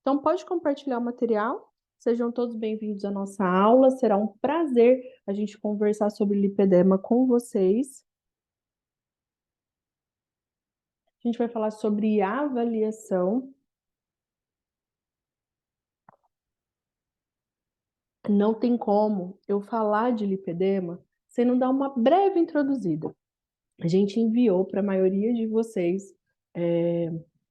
Então, pode compartilhar o material. Sejam todos bem-vindos à nossa aula. Será um prazer a gente conversar sobre lipedema com vocês. A gente vai falar sobre avaliação. Não tem como eu falar de lipedema sem não dar uma breve introduzida. A gente enviou para a maioria de vocês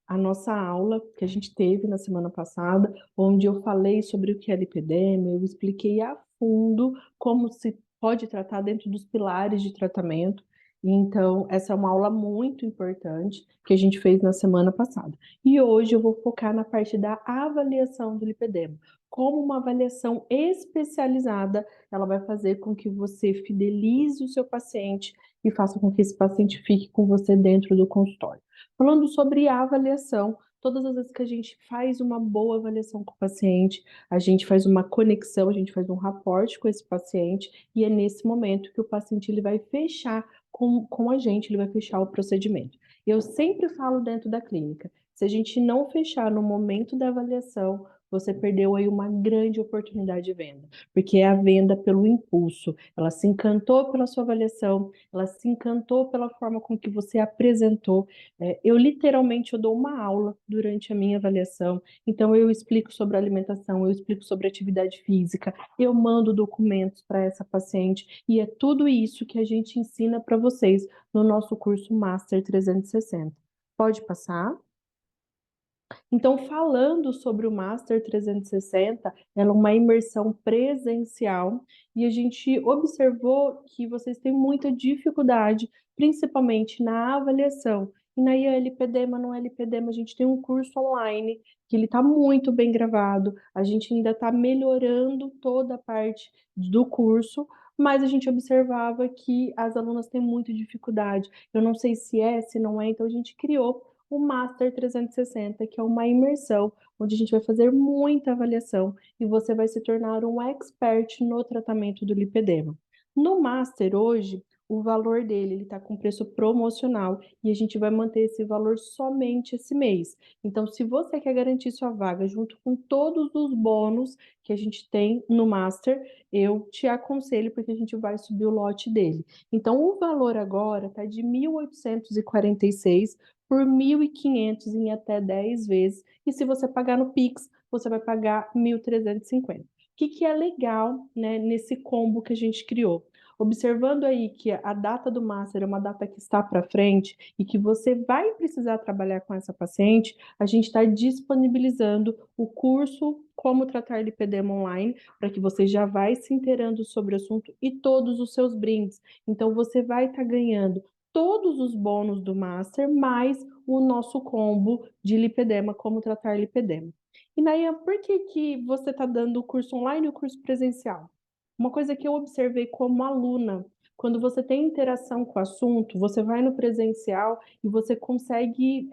a nossa aula que a gente teve na semana passada, onde eu falei sobre o que é lipedema, eu expliquei a fundo como se pode tratar dentro dos pilares de tratamento. Então, essa é uma aula muito importante que a gente fez na semana passada. E hoje eu vou focar na parte da avaliação do lipedema. Como uma avaliação especializada, ela vai fazer com que você fidelize o seu paciente e faça com que esse paciente fique com você dentro do consultório. Falando sobre a avaliação, todas as vezes que a gente faz uma boa avaliação com o paciente, a gente faz uma conexão, a gente faz um raporte com esse paciente, e é nesse momento que o paciente ele vai fechar com a gente, ele vai fechar o procedimento. Eu sempre falo dentro da clínica, se a gente não fechar no momento da avaliação, você perdeu aí uma grande oportunidade de venda, porque é a venda pelo impulso. Ela se encantou pela sua avaliação, ela se encantou pela forma com que você apresentou. Eu literalmente eu dou uma aula durante a minha avaliação, então eu explico sobre alimentação, eu explico sobre atividade física, eu mando documentos para essa paciente, e é tudo isso que a gente ensina para vocês no nosso curso Master 360. Pode passar? Então, falando sobre o Master 360, ela é uma imersão presencial e a gente observou que vocês têm muita dificuldade, principalmente na avaliação. E na ILPDema, no LPDema, a gente tem um curso online que ele está muito bem gravado, a gente ainda está melhorando toda a parte do curso, mas a gente observava que as alunas têm muita dificuldade. Eu não sei se é, se não é, então a gente criou o Master 360, que é uma imersão onde a gente vai fazer muita avaliação e você vai se tornar um expert no tratamento do lipedema. No Master hoje, o valor dele ele está com preço promocional e a gente vai manter esse valor somente esse mês. Então, se você quer garantir sua vaga junto com todos os bônus que a gente tem no Master, eu te aconselho porque a gente vai subir o lote dele. Então, o valor agora está de 1.846 por 1.500 em até 10 vezes. E se você pagar no Pix, você vai pagar 1.350. O que é legal, né, nesse combo que a gente criou? Observando aí que a data do Master é uma data que está para frente e que você vai precisar trabalhar com essa paciente, a gente está disponibilizando o curso Como Tratar Lipedema Online, para que você já vai se inteirando sobre o assunto e todos os seus brindes. Então, você vai estar ganhando todos os bônus do Master, mais o nosso combo de lipedema, como tratar lipedema. E Nayan, por que que você está dando o curso online e o curso presencial? Uma coisa que eu observei como aluna, quando você tem interação com o assunto, você vai no presencial e você consegue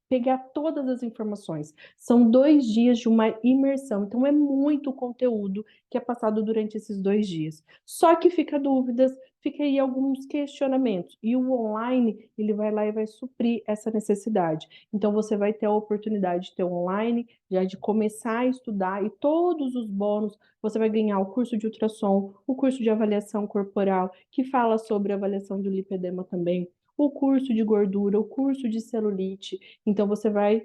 pegar todas as informações. São 2 dias de uma imersão, então é muito conteúdo que é passado durante esses 2 dias. Só que fica dúvidas, fica aí alguns questionamentos. E o online, ele vai lá e vai suprir essa necessidade. Então, você vai ter a oportunidade de ter online, já de começar a estudar, e todos os bônus, você vai ganhar o curso de ultrassom, o curso de avaliação corporal, que fala sobre avaliação do lipedema também, o curso de gordura, o curso de celulite. Então, você vai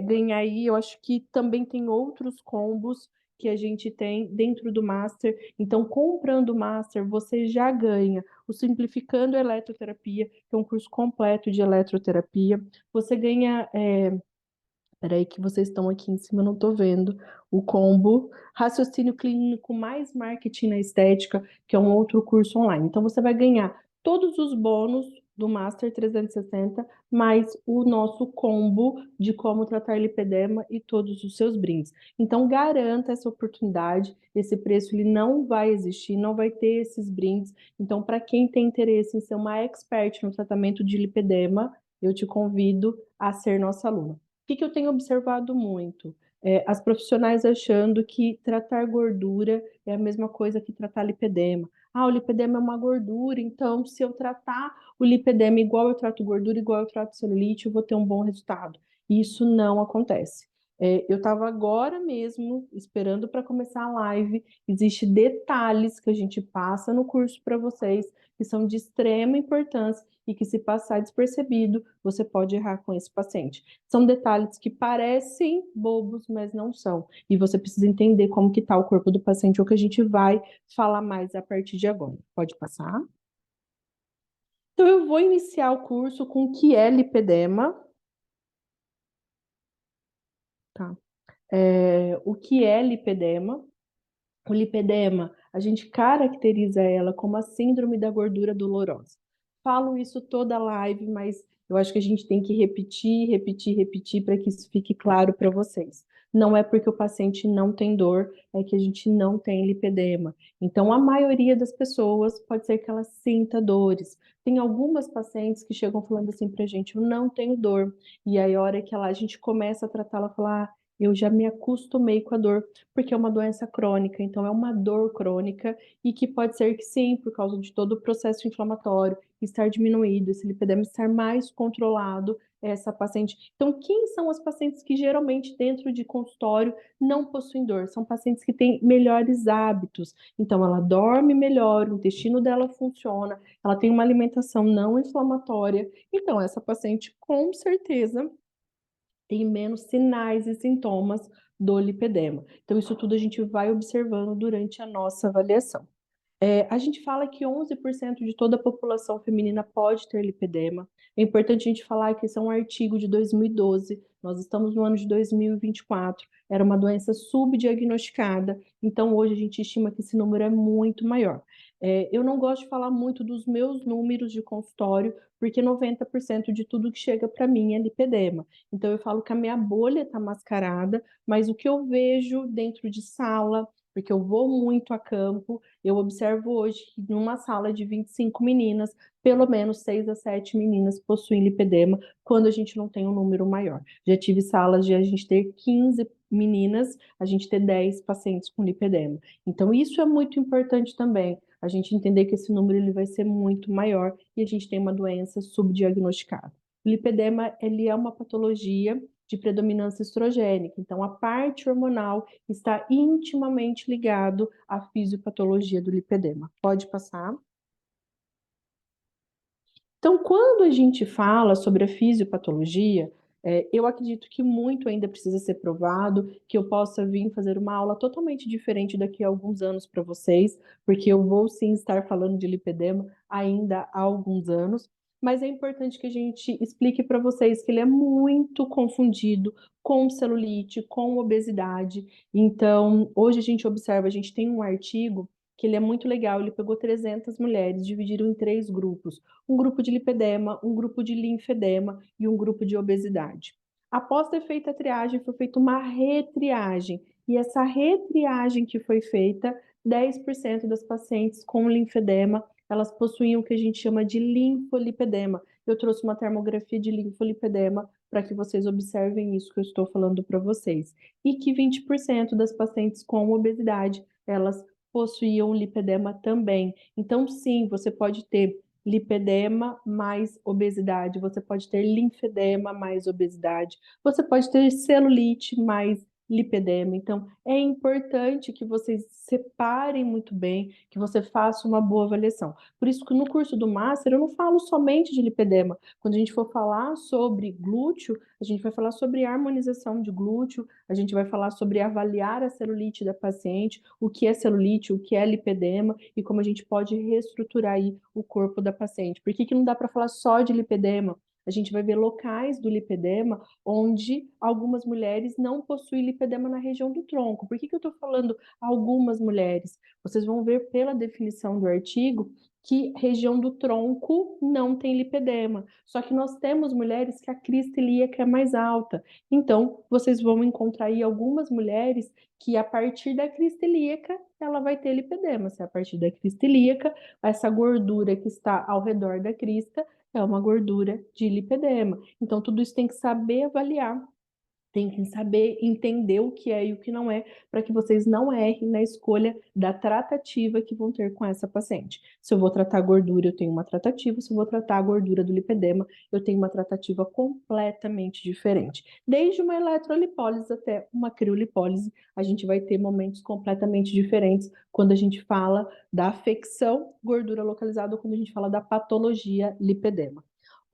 ganhar aí, eu acho que também tem outros combos que a gente tem dentro do Master. Então, comprando o Master, você já ganha o Simplificando Eletroterapia, que é um curso completo de eletroterapia. Você ganha. Peraí, que vocês estão aqui em cima, eu não estou vendo. O combo Raciocínio Clínico mais Marketing na Estética, que é um outro curso online. Então, você vai ganhar todos os bônus do Master 360, mais o nosso combo de como tratar lipedema e todos os seus brindes. Então, garanta essa oportunidade. Esse preço ele não vai existir, não vai ter esses brindes. Então, para quem tem interesse em ser uma expert no tratamento de lipedema, eu te convido a ser nossa aluna. Que eu tenho observado muito? As profissionais achando que tratar gordura é a mesma coisa que tratar lipedema. Ah, o lipedema é uma gordura, então se eu tratar o lipedema igual eu trato gordura, igual eu trato celulite, eu vou ter um bom resultado. Isso não acontece. Eu estava agora mesmo esperando para começar a live. Existem detalhes que a gente passa no curso para vocês que são de extrema importância e que, se passar despercebido, você pode errar com esse paciente. São detalhes que parecem bobos, mas não são. E você precisa entender como que está o corpo do paciente, é o que a gente vai falar mais a partir de agora. Pode passar? Então, eu vou iniciar o curso com o que é lipedema. Tá? O que é lipedema? O lipedema, a gente caracteriza ela como a síndrome da gordura dolorosa. Falo isso toda live, mas eu acho que a gente tem que repetir, repetir, repetir para que isso fique claro para vocês. Não é porque o paciente não tem dor, é que a gente não tem lipedema. Então, a maioria das pessoas pode ser que ela sinta dores. Tem algumas pacientes que chegam falando assim para a gente, eu não tenho dor. E aí, a hora que a gente começa a tratar, ela fala, eu já me acostumei com a dor porque é uma doença crônica, então é uma dor crônica e que pode ser que sim, por causa de todo o processo inflamatório estar diminuído, esse lipedema estar mais controlado, essa paciente. Então, quem são as pacientes que geralmente dentro de consultório não possuem dor? São pacientes que têm melhores hábitos. Então, ela dorme melhor, o intestino dela funciona, ela tem uma alimentação não inflamatória. Então, essa paciente com certeza tem menos sinais e sintomas do lipedema. Então, isso tudo a gente vai observando durante a nossa avaliação. A gente fala que 11% de toda a população feminina pode ter lipedema. É importante a gente falar que esse é um artigo de 2012, nós estamos no ano de 2024, era uma doença subdiagnosticada, então hoje a gente estima que esse número é muito maior. Eu não gosto de falar muito dos meus números de consultório, porque 90% de tudo que chega para mim é lipedema. Então eu falo que a minha bolha está mascarada, mas o que eu vejo dentro de sala, porque eu vou muito a campo, eu observo hoje que numa sala de 25 meninas, pelo menos 6 a 7 meninas possuem lipedema, quando a gente não tem um número maior. Já tive salas de a gente ter 15 meninas, a gente ter 10 pacientes com lipedema. Então, isso é muito importante também, a gente entender que esse número ele vai ser muito maior e a gente tem uma doença subdiagnosticada. O lipedema, ele é uma patologia de predominância estrogênica, então a parte hormonal está intimamente ligado à fisiopatologia do lipedema. Pode passar. Então, quando a gente fala sobre a fisiopatologia, eu acredito que muito ainda precisa ser provado, que eu possa vir fazer uma aula totalmente diferente daqui a alguns anos para vocês, porque eu vou sim estar falando de lipedema ainda há alguns anos, mas é importante que a gente explique para vocês que ele é muito confundido com celulite, com obesidade. Então, hoje a gente observa, a gente tem um artigo que ele é muito legal, ele pegou 300 mulheres, dividiram em 3 grupos, um grupo de lipedema, um grupo de linfedema e um grupo de obesidade. Após ter feito a triagem, foi feita uma retriagem. E essa retriagem que foi feita, 10% das pacientes com linfedema, elas possuíam o que a gente chama de linfolipedema. Eu trouxe uma termografia de linfolipedema para que vocês observem isso que eu estou falando para vocês. E que 20% das pacientes com obesidade, elas possuíam lipedema também. Então, sim, você pode ter lipedema mais obesidade, você pode ter linfedema mais obesidade, você pode ter celulite mais lipedema. Então, é importante que vocês separem muito bem, que você faça uma boa avaliação. Por isso que no curso do Master eu não falo somente de lipedema. Quando a gente for falar sobre glúteo, a gente vai falar sobre harmonização de glúteo, a gente vai falar sobre avaliar a celulite da paciente, o que é celulite, o que é lipedema e como a gente pode reestruturar aí o corpo da paciente. Por que que não dá para falar só de lipedema? A gente vai ver locais do lipedema onde algumas mulheres não possuem lipedema na região do tronco. Por que que eu estou falando algumas mulheres? Vocês vão ver pela definição do artigo que região do tronco não tem lipedema. Só que nós temos mulheres que a crista ilíaca é mais alta. Então, vocês vão encontrar aí algumas mulheres que a partir da crista ilíaca ela vai ter lipedema. Se a partir da crista ilíaca, essa gordura que está ao redor da crista é uma gordura de lipedema. Então, tudo isso tem que saber avaliar tem que saber entender o que é e o que não é, para que vocês não errem na escolha da tratativa que vão ter com essa paciente. Se eu vou tratar a gordura, eu tenho uma tratativa. Se eu vou tratar a gordura do lipedema, eu tenho uma tratativa completamente diferente. Desde uma eletrolipólise até uma criolipólise, a gente vai ter momentos completamente diferentes quando a gente fala da afecção gordura localizada ou quando a gente fala da patologia lipedema.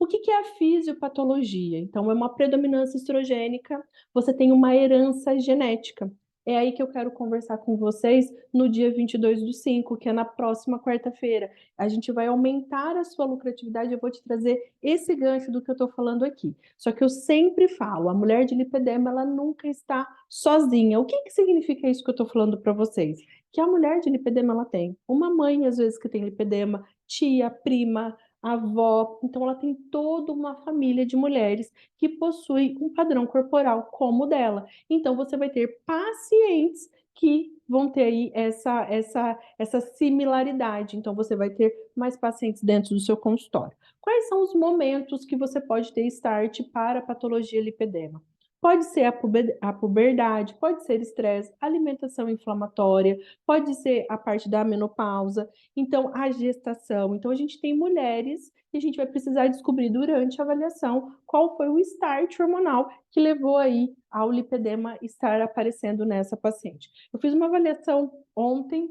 O que que é a fisiopatologia? Então, é uma predominância estrogênica, você tem uma herança genética. É aí que eu quero conversar com vocês no dia 22/5, que é na próxima quarta-feira. A gente vai aumentar a sua lucratividade, eu vou te trazer esse gancho do que eu estou falando aqui. Só que eu sempre falo, a mulher de lipedema, ela nunca está sozinha. O que que significa isso que eu estou falando para vocês? Que a mulher de lipedema, ela tem uma mãe, às vezes, que tem lipedema, tia, prima, avó, então ela tem toda uma família de mulheres que possui um padrão corporal como o dela. Então você vai ter pacientes que vão ter aí essa similaridade. Então você vai ter mais pacientes dentro do seu consultório. Quais são os momentos que você pode ter start para a patologia lipedema? Pode ser a puberdade, pode ser estresse, alimentação inflamatória, pode ser a parte da menopausa, então a gestação. Então a gente tem mulheres e a gente vai precisar descobrir durante a avaliação qual foi o start hormonal que levou aí ao lipedema estar aparecendo nessa paciente. Eu fiz uma avaliação ontem,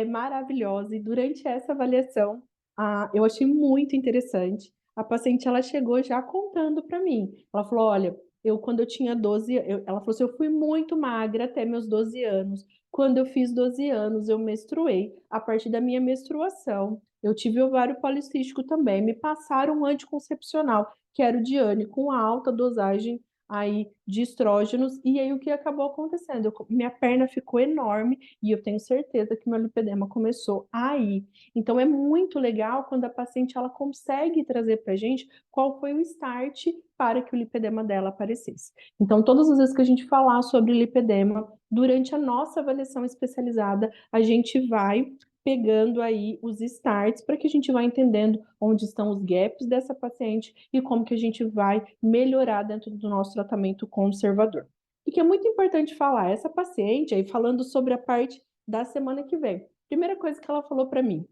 maravilhosa, e durante essa avaliação, eu achei muito interessante. A paciente, ela chegou já contando para mim. Ela falou, olha, quando eu tinha 12, ela falou assim, eu fui muito magra até meus 12 anos. Quando eu fiz 12 anos, eu menstruei. A partir da minha menstruação, eu tive ovário policístico também. Me passaram um anticoncepcional, que era o Diane, com alta dosagem aí de estrógenos. E aí o que acabou acontecendo? Minha perna ficou enorme e eu tenho certeza que meu lipedema começou aí. Então é muito legal quando a paciente ela consegue trazer para a gente qual foi o start para que o lipedema dela aparecesse. Então, todas as vezes que a gente falar sobre lipedema, durante a nossa avaliação especializada, a gente vai pegando aí os starts para que a gente vá entendendo onde estão os gaps dessa paciente e como que a gente vai melhorar dentro do nosso tratamento conservador. E que é muito importante falar, essa paciente aí falando sobre a parte da semana que vem. Primeira coisa que ela falou para mim,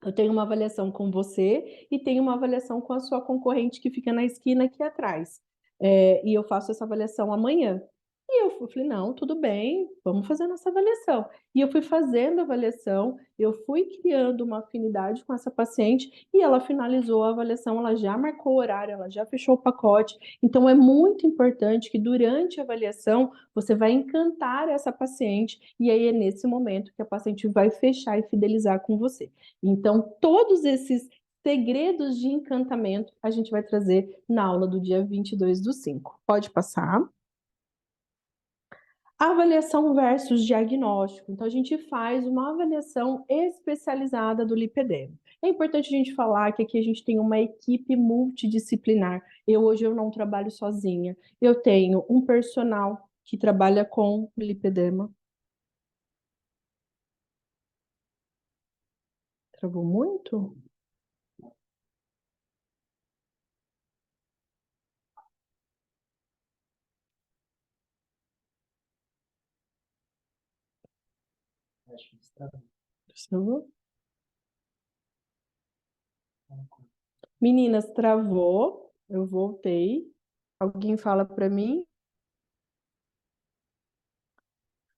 eu tenho uma avaliação com você e tenho uma avaliação com a sua concorrente que fica na esquina aqui atrás. E eu faço essa avaliação amanhã. E eu falei, não, tudo bem, vamos fazer nossa avaliação. E eu fui fazendo a avaliação, eu fui criando uma afinidade com essa paciente e ela finalizou a avaliação, ela já marcou o horário, ela já fechou o pacote. Então é muito importante que durante a avaliação você vai encantar essa paciente e aí é nesse momento que a paciente vai fechar e fidelizar com você. Então, todos esses segredos de encantamento a gente vai trazer na aula do dia 22/5. Pode passar. Avaliação versus diagnóstico. Então, a gente faz uma avaliação especializada do lipedema. É importante a gente falar que aqui a gente tem uma equipe multidisciplinar. Hoje eu não trabalho sozinha. Eu tenho um personal que trabalha com lipedema. Travou muito? Travou? Meninas, travou. Eu voltei. Alguém fala para mim?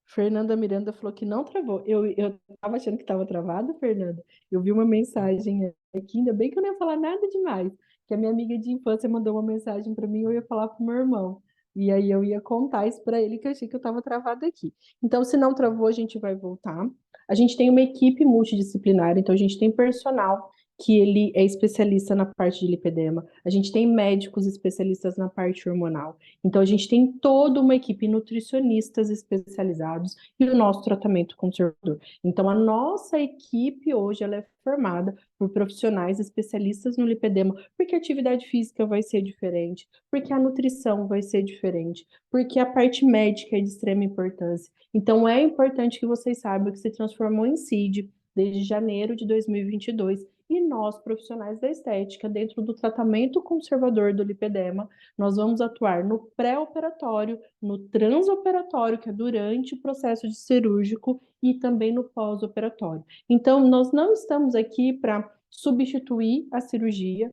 Fernanda Miranda falou que não travou. Eu tava achando que estava travado, Fernanda. Eu vi uma mensagem aqui, ainda bem que eu não ia falar nada demais. Que a minha amiga de infância mandou uma mensagem para mim, eu ia falar pro meu irmão. E aí eu ia contar isso para ele, que eu achei que eu estava travada aqui. Então, se não travou, a gente vai voltar. A gente tem uma equipe multidisciplinar, então a gente tem personal que ele é especialista na parte de lipedema. A gente tem médicos especialistas na parte hormonal. Então, a gente tem toda uma equipe nutricionistas especializados e o nosso tratamento conservador. Então, a nossa equipe hoje ela é formada por profissionais especialistas no lipedema, porque a atividade física vai ser diferente, porque a nutrição vai ser diferente, porque a parte médica é de extrema importância. Então, é importante que vocês saibam que se transformou em CID desde janeiro de 2022 E nós, profissionais da estética, dentro do tratamento conservador do lipedema, nós vamos atuar no pré-operatório, no transoperatório, que é durante o processo de cirúrgico, e também no pós-operatório. Então, nós não estamos aqui para substituir a cirurgia.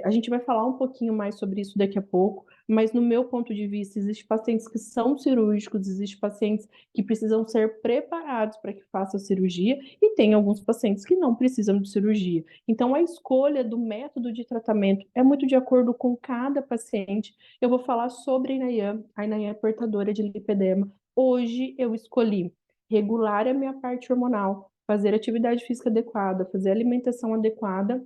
A gente vai falar um pouquinho mais sobre isso daqui a pouco, mas no meu ponto de vista, existem pacientes que são cirúrgicos, existem pacientes que precisam ser preparados para que façam cirurgia e tem alguns pacientes que não precisam de cirurgia. Então, a escolha do método de tratamento é muito de acordo com cada paciente. Eu vou falar sobre a Inayan é portadora de lipedema. Hoje eu escolhi regular a minha parte hormonal, fazer atividade física adequada, fazer alimentação adequada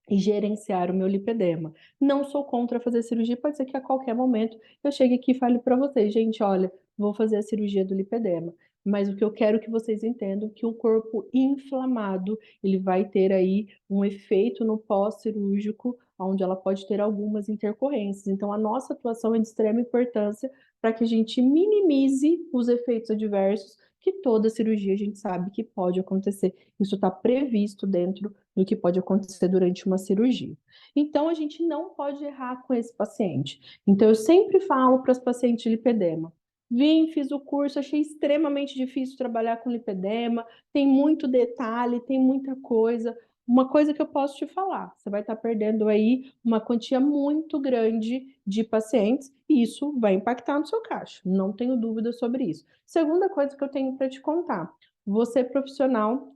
e gerenciar o meu lipedema. Não sou contra fazer cirurgia, pode ser que a qualquer momento eu chegue aqui e fale para vocês, gente, olha, vou fazer a cirurgia do lipedema. Mas o que eu quero que vocês entendam é que o corpo inflamado, ele vai ter aí um efeito no pós-cirúrgico, onde ela pode ter algumas intercorrências. Então, a nossa atuação é de extrema importância para que a gente minimize os efeitos adversos que toda cirurgia a gente sabe que pode acontecer. Isso está previsto dentro do que pode acontecer durante uma cirurgia. Então, a gente não pode errar com esse paciente. Então, eu sempre falo para os pacientes de lipedema: vim, fiz o curso, achei extremamente difícil trabalhar com lipedema, tem muito detalhe, tem muita coisa. Uma coisa que eu posso te falar, você vai estar perdendo aí uma quantia muito grande de pacientes e isso vai impactar no seu caixa, não tenho dúvida sobre isso. Segunda coisa que eu tenho para te contar: você, profissional,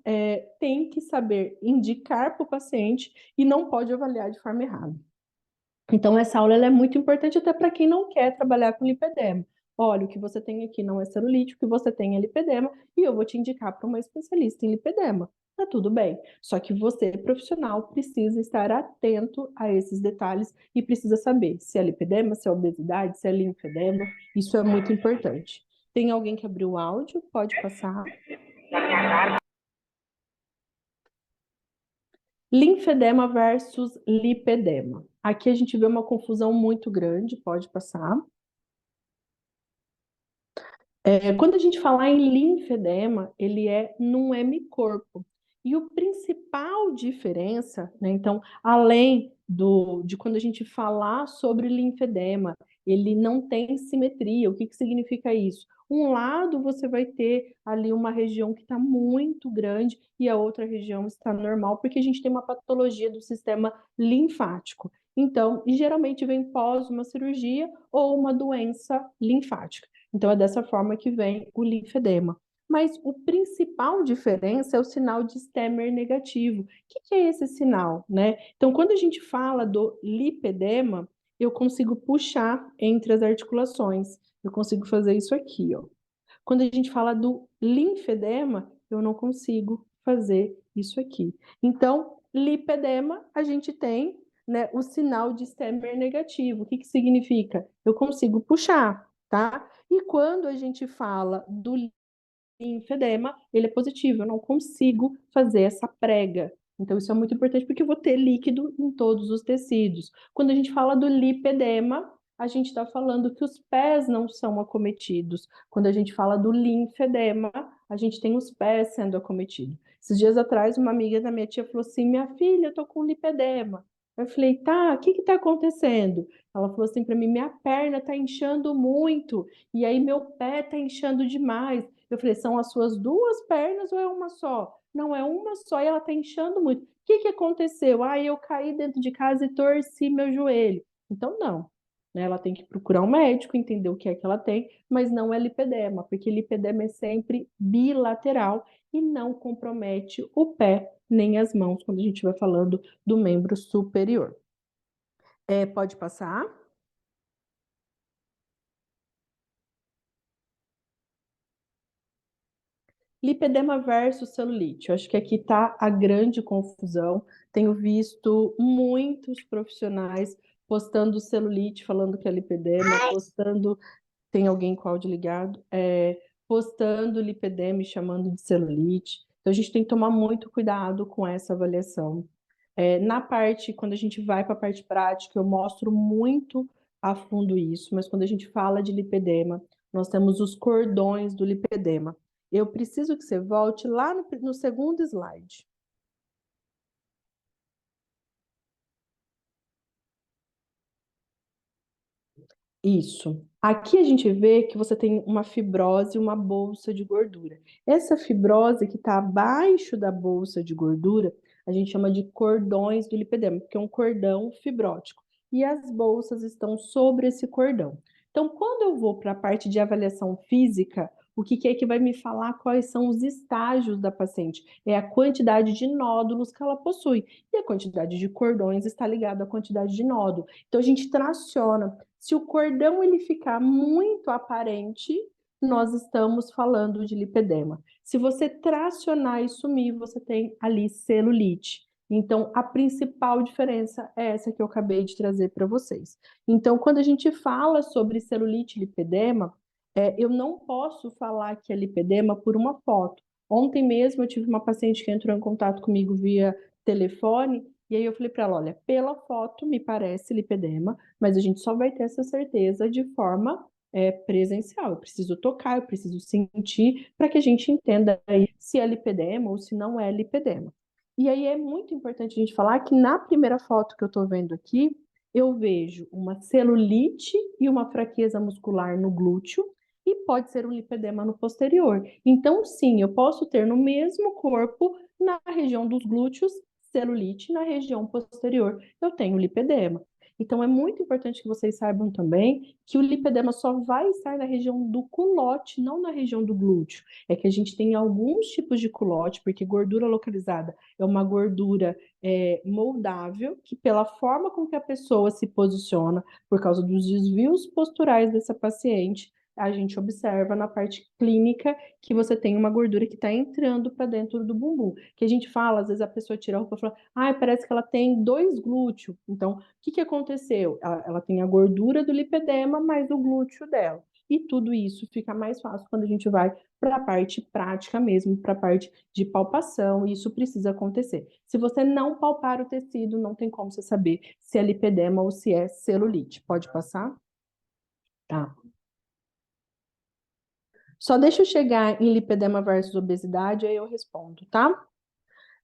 tem que saber indicar para o paciente e não pode avaliar de forma errada. Então, essa aula ela é muito importante até para quem não quer trabalhar com lipedema. Olha, o que você tem aqui não é celulite, o que você tem é lipedema, e eu vou te indicar para uma especialista em lipedema. Tá tudo bem. Só que você, profissional, precisa estar atento a esses detalhes e precisa saber se é lipedema, se é obesidade, se é linfedema. Isso é muito importante. Tem alguém que abriu o áudio? Pode passar. Linfedema versus lipedema. Aqui a gente vê uma confusão muito grande, pode passar. Quando a gente falar em linfedema, ele é num hemicorpo. E o principal diferença, né, então, além de quando a gente falar sobre linfedema, ele não tem simetria. O que que significa isso? Um lado você vai ter ali uma região que está muito grande e a outra região está normal, porque a gente tem uma patologia do sistema linfático. Então, e geralmente vem pós uma cirurgia ou uma doença linfática. Então, é dessa forma que vem o linfedema. Mas o principal diferença é o sinal de Stemmer negativo. O que é esse sinal, né? Então, quando a gente fala do lipedema, eu consigo puxar entre as articulações. Eu consigo fazer isso aqui, ó. Quando a gente fala do linfedema, eu não consigo fazer isso aqui. Então, lipedema, a gente tem, né, o sinal de Stemmer negativo. O que que significa? Eu consigo puxar, tá? E quando a gente fala do linfedema, ele é positivo, eu não consigo fazer essa prega. Então, isso é muito importante porque eu vou ter líquido em todos os tecidos. Quando a gente fala do lipedema, a gente está falando que os pés não são acometidos. Quando a gente fala do linfedema, a gente tem os pés sendo acometidos. Esses dias atrás, uma amiga da minha tia falou assim: minha filha, eu tô com lipedema. Eu falei: tá, o que que tá acontecendo? Ela falou assim para mim: minha perna tá inchando muito, e aí meu pé tá inchando demais. Eu falei: são as suas duas pernas ou é uma só? Não, é uma só e ela tá inchando muito. O que que aconteceu? Ah, eu caí dentro de casa e torci meu joelho. Então, não. Né? Ela tem que procurar um médico, entender o que é que ela tem, mas não é lipedema, porque lipedema é sempre bilateral e não compromete o pé nem as mãos quando a gente vai falando do membro superior. Pode passar? Lipedema versus celulite. Eu acho que aqui está a grande confusão. Tenho visto muitos profissionais postando celulite, falando que é lipedema, postando, tem alguém com áudio ligado, postando lipedema e chamando de celulite. Então a gente tem que tomar muito cuidado com essa avaliação. Na parte, quando a gente vai para a parte prática, eu mostro muito a fundo isso, mas quando a gente fala de lipedema, nós temos os cordões do lipedema. Eu preciso que você volte lá no segundo slide. Isso. Aqui a gente vê que você tem uma fibrose e uma bolsa de gordura. Essa fibrose que está abaixo da bolsa de gordura, a gente chama de cordões do lipedema, porque é um cordão fibrótico. E as bolsas estão sobre esse cordão. Então, quando eu vou para a parte de avaliação física, o que é que vai me falar quais são os estágios da paciente? É a quantidade de nódulos que ela possui. E a quantidade de cordões está ligada à quantidade de nódulo. Então, a gente traciona. Se o cordão ele ficar muito aparente, nós estamos falando de lipedema. Se você tracionar e sumir, você tem ali celulite. Então, a principal diferença é essa que eu acabei de trazer para vocês. Então, quando a gente fala sobre celulite e lipedema, eu não posso falar que é lipedema por uma foto. Ontem mesmo eu tive uma paciente que entrou em contato comigo via telefone, e aí eu falei para ela, olha, pela foto me parece lipedema, mas a gente só vai ter essa certeza de forma presencial. Eu preciso tocar, eu preciso sentir para que a gente entenda aí se é lipedema ou se não é lipedema. E aí é muito importante a gente falar que na primeira foto que eu estou vendo aqui, eu vejo uma celulite e uma fraqueza muscular no glúteo e pode ser um lipedema no posterior. Então, sim, eu posso ter no mesmo corpo, na região dos glúteos, celulite, na região posterior, eu tenho lipedema. Então, é muito importante que vocês saibam também que o lipedema só vai estar na região do culote, não na região do glúteo. É que a gente tem alguns tipos de culote, porque gordura localizada é uma gordura moldável, que pela forma com que a pessoa se posiciona, por causa dos desvios posturais dessa paciente, a gente observa na parte clínica que você tem uma gordura que está entrando para dentro do bumbum. Que a gente fala, às vezes a pessoa tira a roupa e fala, parece que ela tem dois glúteos. Então, o que aconteceu? Ela tem a gordura do lipedema, mais o glúteo dela. E tudo isso fica mais fácil quando a gente vai para a parte prática mesmo, para a parte de palpação, e isso precisa acontecer. Se você não palpar o tecido, não tem como você saber se é lipedema ou se é celulite. Pode passar? Tá. Só deixa eu chegar em lipedema versus obesidade, aí eu respondo, tá?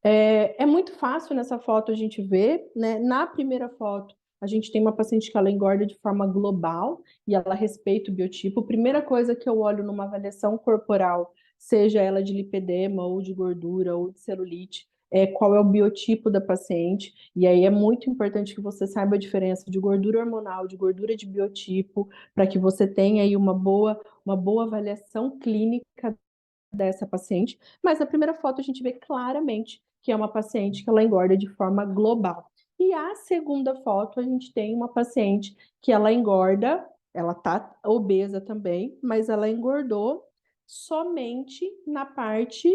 É muito fácil nessa foto a gente ver, né? Na primeira foto, a gente tem uma paciente que ela engorda de forma global e ela respeita o biotipo. Primeira coisa que eu olho numa avaliação corporal, seja ela de lipedema ou de gordura ou de celulite, é qual é o biotipo da paciente. E aí é muito importante que você saiba a diferença de gordura hormonal, de gordura de biotipo, para que você tenha aí uma boa avaliação clínica dessa paciente, mas na primeira foto a gente vê claramente que é uma paciente que ela engorda de forma global. E a segunda foto a gente tem uma paciente que ela engorda, ela tá obesa também, mas ela engordou somente na parte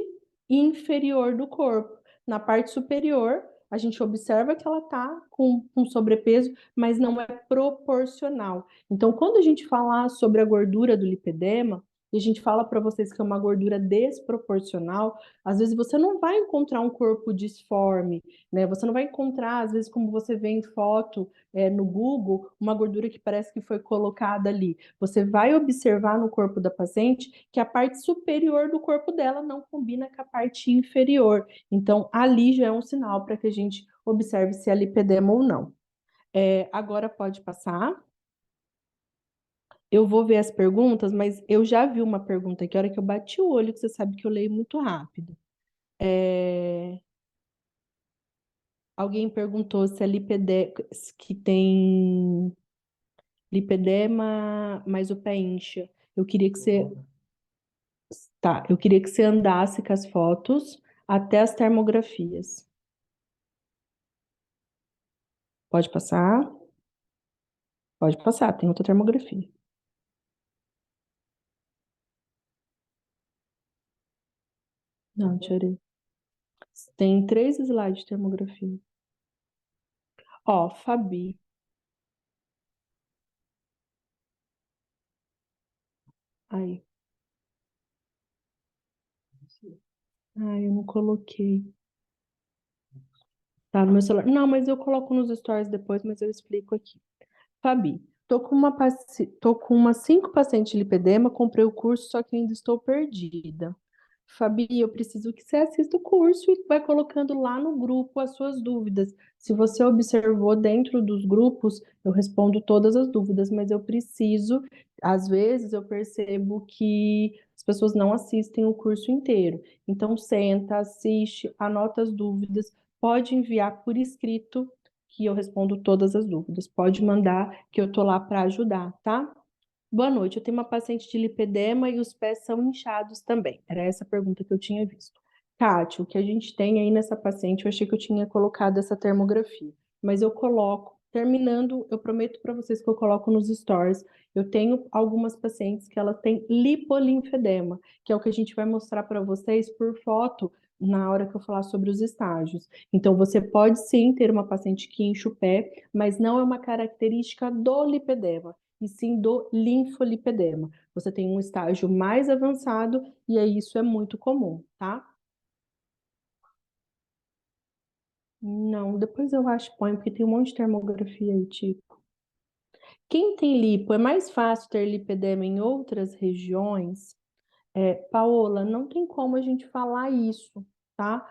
inferior do corpo. Na parte superior, a gente observa que ela tá com sobrepeso, mas não é proporcional. Então, quando a gente falar sobre a gordura do lipedema, e a gente fala para vocês que é uma gordura desproporcional, às vezes você não vai encontrar um corpo disforme, né? Você não vai encontrar, às vezes, como você vê em foto no Google, uma gordura que parece que foi colocada ali. Você vai observar no corpo da paciente que a parte superior do corpo dela não combina com a parte inferior. Então, ali já é um sinal para que a gente observe se é lipedema ou não. Agora pode passar. Eu vou ver as perguntas, mas eu já vi uma pergunta aqui, a hora que eu bati o olho, que você sabe que eu leio muito rápido. É, Alguém perguntou se é lipedema, que tem lipedema, mas o pé incha. Eu queria que você, tá, eu queria que você andasse com as fotos até as termografias. Pode passar? Pode passar, tem outra termografia. Não, tirei. Tem 3 slides de termografia. Ó, Fabi. Aí. Ai, eu não coloquei. Tá no meu celular. Não, mas eu coloco nos stories depois, mas eu explico aqui. Fabi, tô com umas 5 pacientes de lipedema, comprei o curso, só que ainda estou perdida. Fabi, eu preciso que você assista o curso e vai colocando lá no grupo as suas dúvidas. Se você observou dentro dos grupos, eu respondo todas as dúvidas, mas eu preciso, às vezes eu percebo que as pessoas não assistem o curso inteiro. Então, senta, assiste, anota as dúvidas, pode enviar por escrito que eu respondo todas as dúvidas. Pode mandar que eu tô lá para ajudar, tá? Boa noite. Eu tenho uma paciente de lipedema e os pés são inchados também. Era essa a pergunta que eu tinha visto. Kátia, o que a gente tem aí nessa paciente, eu achei que eu tinha colocado essa termografia, mas eu coloco, terminando, eu prometo para vocês que eu coloco nos stories. Eu tenho algumas pacientes que elas têm lipolinfedema, que é o que a gente vai mostrar para vocês por foto na hora que eu falar sobre os estágios. Então, você pode sim ter uma paciente que incha o pé, mas não é uma característica do lipedema e sim do linfolipedema. Você tem um estágio mais avançado e aí isso é muito comum, tá? Não, depois eu acho que põe, porque tem um monte de termografia aí, tipo. Quem tem lipo, é mais fácil ter lipedema em outras regiões? Paola, não tem como a gente falar isso, tá?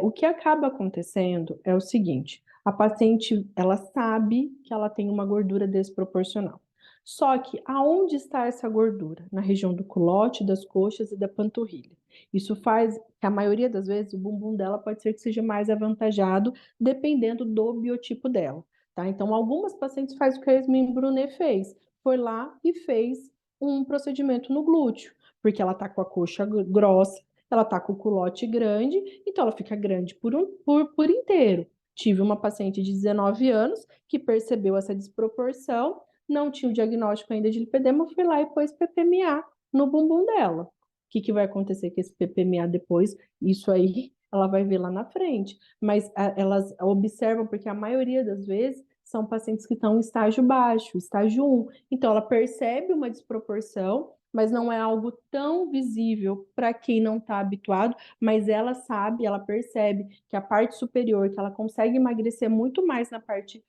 O que acaba acontecendo é o seguinte: a paciente, ela sabe que ela tem uma gordura desproporcional. Só que aonde está essa gordura? Na região do culote, das coxas e da panturrilha. Isso faz que a maioria das vezes o bumbum dela pode ser que seja mais avantajado, dependendo do biotipo dela, tá? Então, algumas pacientes fazem o que a Yasmin Brunet fez. Foi lá e fez um procedimento no glúteo porque ela tá com a coxa grossa, ela tá com o culote grande, então ela fica grande por inteiro. Tive uma paciente de 19 anos que percebeu essa desproporção, não tinha o diagnóstico ainda de lipedema, foi lá e pôs PPMA no bumbum dela. O que vai acontecer com esse PPMA depois? Isso aí ela vai ver lá na frente. Mas elas observam, porque a maioria das vezes são pacientes que estão em estágio baixo, estágio 1. Então, ela percebe uma desproporção, mas não é algo tão visível para quem não está habituado, mas ela sabe, ela percebe que a parte superior, que ela consegue emagrecer muito mais na parte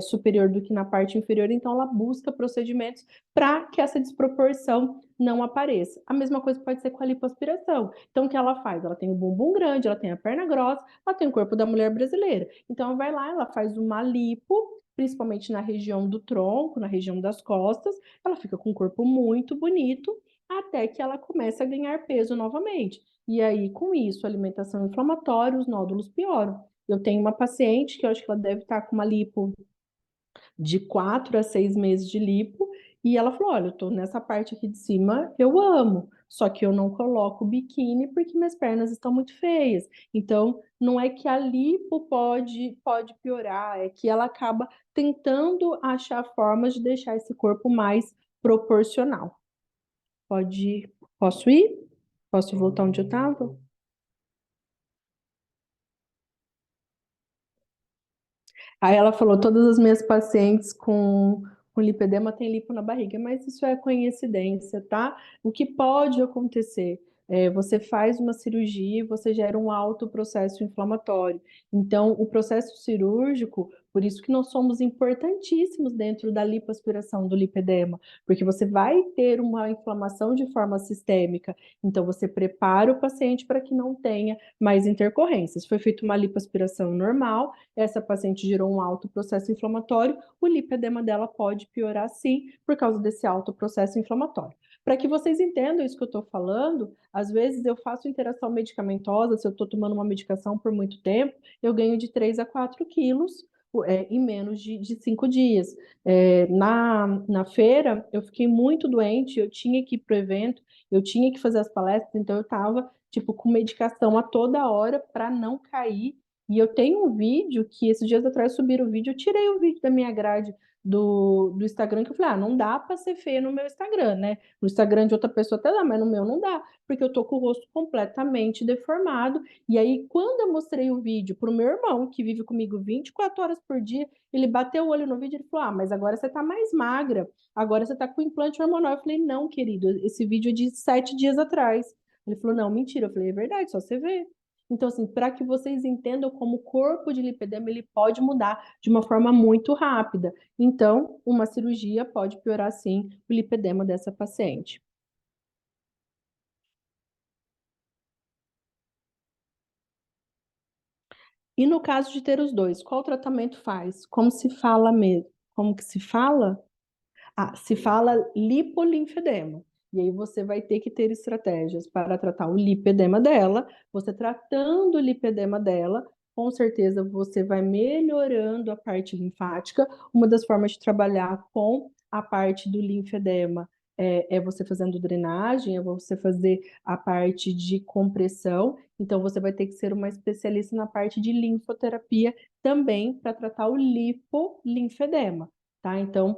superior do que na parte inferior, então ela busca procedimentos para que essa desproporção não apareça. A mesma coisa pode ser com a lipoaspiração. Então, o que ela faz? Ela tem o bumbum grande, ela tem a perna grossa, ela tem o corpo da mulher brasileira. Então, ela vai lá, ela faz uma lipo, principalmente na região do tronco, na região das costas, ela fica com um corpo muito bonito até que ela começa a ganhar peso novamente. E aí, com isso, a alimentação inflamatória, os nódulos pioram. Eu tenho uma paciente que eu acho que ela deve estar com uma lipo de 4 a 6 meses de lipo, e ela falou: Olha, eu tô nessa parte aqui de cima, eu amo, só que eu não coloco biquíni porque minhas pernas estão muito feias. Então, não é que a lipo pode piorar, é que ela acaba tentando achar formas de deixar esse corpo mais proporcional. Pode, posso ir? Posso voltar onde eu estava? Aí ela falou: todas as minhas pacientes com lipedema têm lipo na barriga, mas isso é coincidência, tá? O que pode acontecer? Você faz uma cirurgia e você gera um alto processo inflamatório. Então, o processo cirúrgico, por isso que nós somos importantíssimos dentro da lipoaspiração do lipedema, porque você vai ter uma inflamação de forma sistêmica. Então, você prepara o paciente para que não tenha mais intercorrências. Foi feita uma lipoaspiração normal, essa paciente gerou um alto processo inflamatório, o lipedema dela pode piorar sim por causa desse alto processo inflamatório. Para que vocês entendam isso que eu estou falando, às vezes eu faço interação medicamentosa, se eu estou tomando uma medicação por muito tempo, eu ganho de 3 a 4 quilos em menos de 5 dias. Na feira, eu fiquei muito doente, eu tinha que ir para o evento, eu tinha que fazer as palestras, então eu estava tipo, com medicação a toda hora para não cair e eu tenho um vídeo que esses dias atrás subiram o vídeo, eu tirei o vídeo da minha grade do Instagram, que eu falei, não dá para ser feia no meu Instagram, né? No Instagram de outra pessoa até dá, mas no meu não dá, porque eu tô com o rosto completamente deformado. E aí, quando eu mostrei o vídeo pro meu irmão, que vive comigo 24 horas por dia, ele bateu o olho no vídeo e ele falou: mas agora você tá mais magra, agora você tá com implante hormonal. Eu falei, não, querido, esse vídeo é de 7 dias atrás. Ele falou, não, mentira. Eu falei, é verdade, só você ver. Então, assim, para que vocês entendam como o corpo de lipedema ele pode mudar de uma forma muito rápida. Então, uma cirurgia pode piorar, sim, o lipedema dessa paciente. E no caso de ter os dois, qual tratamento faz? Como se fala mesmo? Como que se fala? Ah, se fala lipolinfedema. E aí você vai ter que ter estratégias para tratar o lipedema dela. Você tratando o lipedema dela, com certeza você vai melhorando a parte linfática. Uma das formas de trabalhar com a parte do linfedema é você fazendo drenagem, é você fazer a parte de compressão. Então você vai ter que ser uma especialista na parte de linfoterapia também para tratar o lipolinfedema. Tá? Então,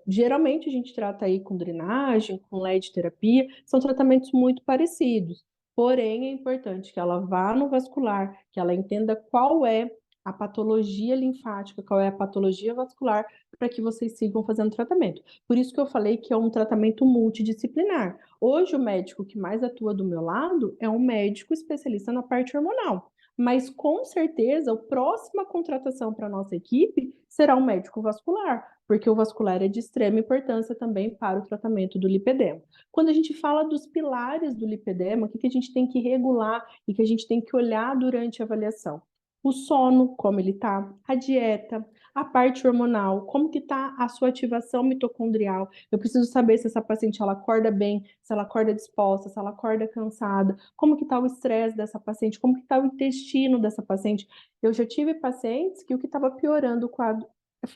geralmente a gente trata aí com drenagem, com LED terapia, são tratamentos muito parecidos. Porém, é importante que ela vá no vascular, que ela entenda qual é a patologia linfática, qual é a patologia vascular, para que vocês sigam fazendo tratamento. Por isso que eu falei que é um tratamento multidisciplinar. Hoje, o médico que mais atua do meu lado é um médico especialista na parte hormonal. Mas com certeza, a próxima contratação para a nossa equipe será um médico vascular, porque o vascular é de extrema importância também para o tratamento do lipedema. Quando a gente fala dos pilares do lipedema, o que a gente tem que regular e que a gente tem que olhar durante a avaliação? O sono, como ele está, a dieta, a parte hormonal, como que está a sua ativação mitocondrial. Eu preciso saber se essa paciente ela acorda bem, se ela acorda disposta, se ela acorda cansada, como que está o estresse dessa paciente, como que está o intestino dessa paciente. Eu já tive pacientes que o que estava piorando o quadro.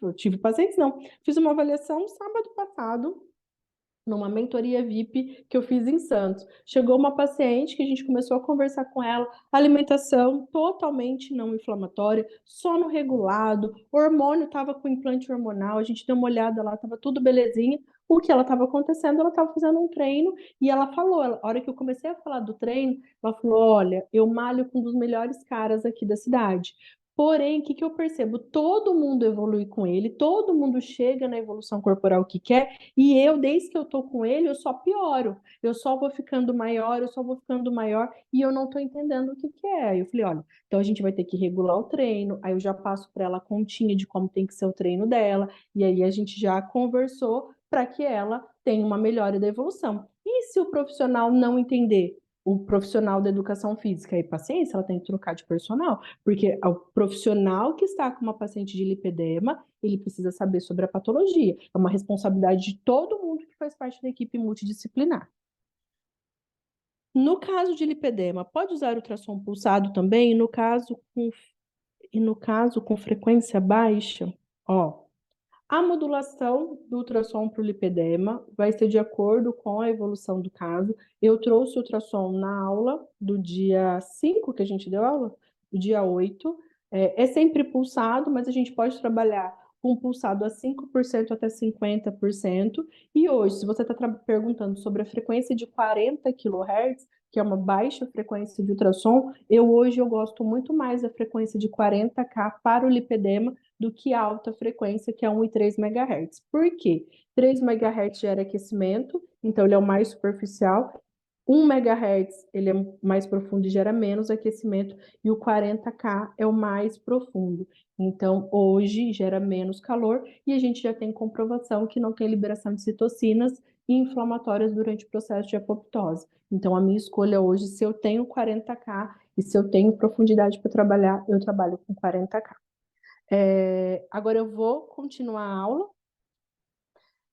Eu tive pacientes, não. Fiz uma avaliação sábado passado, numa mentoria VIP que eu fiz em Santos. Chegou uma paciente que a gente começou a conversar com ela, alimentação totalmente não inflamatória, sono regulado, hormônio estava com implante hormonal, a gente deu uma olhada lá, estava tudo belezinha. O que ela estava acontecendo? Ela estava fazendo um treino e ela falou, a hora que eu comecei a falar do treino, ela falou: olha, eu malho com um dos melhores caras aqui da cidade. Porém, o que que eu percebo? Todo mundo evolui com ele, todo mundo chega na evolução corporal que quer, e eu, desde que eu tô com ele, eu só pioro. Eu só vou ficando maior, eu só vou ficando maior, e eu não tô entendendo o que que é. Aí eu falei: olha, então a gente vai ter que regular o treino. Aí eu já passo para ela a continha de como tem que ser o treino dela, e aí a gente já conversou para que ela tenha uma melhora da evolução. E se o profissional não entender? O profissional da educação física e paciência, ela tem que trocar de personal, porque o profissional que está com uma paciente de lipedema, ele precisa saber sobre a patologia. É uma responsabilidade de todo mundo que faz parte da equipe multidisciplinar. No caso de lipedema, pode usar ultrassom pulsado também, e no caso com frequência baixa, ó, a modulação do ultrassom para o lipedema vai ser de acordo com a evolução do caso. Eu trouxe o ultrassom na aula do dia 5 que a gente deu aula, do dia 8. É sempre pulsado, mas a gente pode trabalhar com pulsado a 5% até 50%. E hoje, se você está perguntando sobre a frequência de 40 kHz, que é uma baixa frequência de ultrassom, eu gosto muito mais da frequência de 40K para o lipedema do que a alta frequência, que é 1,3 MHz. Por quê? 3 MHz gera aquecimento, então ele é o mais superficial. 1 MHz ele é mais profundo e gera menos aquecimento, e o 40K é o mais profundo. Então, hoje gera menos calor e a gente já tem comprovação que não tem liberação de citocinas inflamatórias durante o processo de apoptose. Então, a minha escolha hoje, se eu tenho 40K e se eu tenho profundidade para trabalhar, eu trabalho com 40K. Agora eu vou continuar a aula.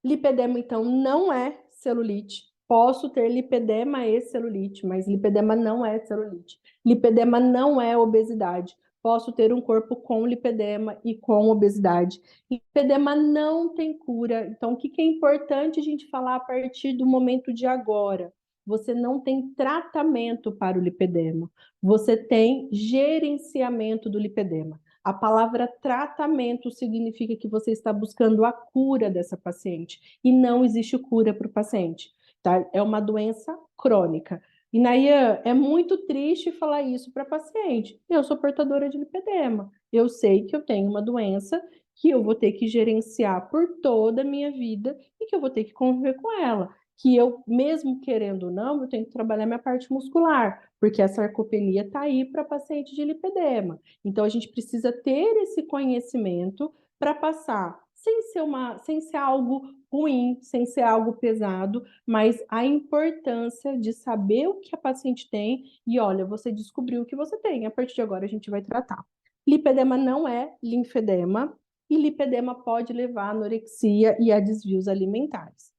Lipedema, então, não é celulite. Posso ter lipedema e celulite, mas lipedema não é celulite. Lipedema não é obesidade. Posso ter um corpo com lipedema e com obesidade. Lipedema não tem cura. Então, o que é importante a gente falar a partir do momento de agora? Você não tem tratamento para o lipedema. Você tem gerenciamento do lipedema. A palavra tratamento significa que você está buscando a cura dessa paciente e não existe cura para o paciente, tá? É uma doença crônica. E Nayan, é muito triste falar isso para paciente. Eu sou portadora de lipedema. Eu sei que eu tenho uma doença que eu vou ter que gerenciar por toda a minha vida e que eu vou ter que conviver com ela. Que eu, mesmo querendo ou não, eu tenho que trabalhar minha parte muscular, porque a sarcopenia está aí para paciente de lipedema. Então, a gente precisa ter esse conhecimento para passar sem ser algo ruim, sem ser algo pesado, mas a importância de saber o que a paciente tem e, olha, você descobriu o que você tem, a partir de agora a gente vai tratar. Lipedema não é linfedema e lipedema pode levar a anorexia e a desvios alimentares.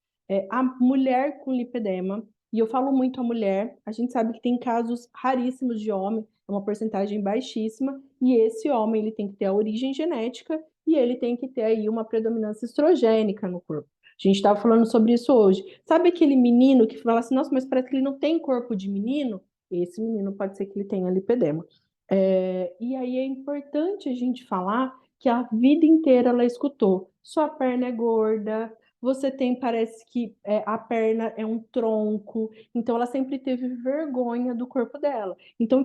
A mulher com lipedema, e eu falo muito a mulher, a gente sabe que tem casos raríssimos de homem, é uma porcentagem baixíssima, e esse homem ele tem que ter a origem genética e ele tem que ter aí uma predominância estrogênica no corpo. A gente estava falando sobre isso hoje. Sabe aquele menino que fala assim, nossa, mas parece que ele não tem corpo de menino? Esse menino pode ser que ele tenha lipedema. E aí é importante a gente falar que a vida inteira ela escutou. Sua perna é gorda, você tem, parece que a perna é um tronco, então ela sempre teve vergonha do corpo dela. Então,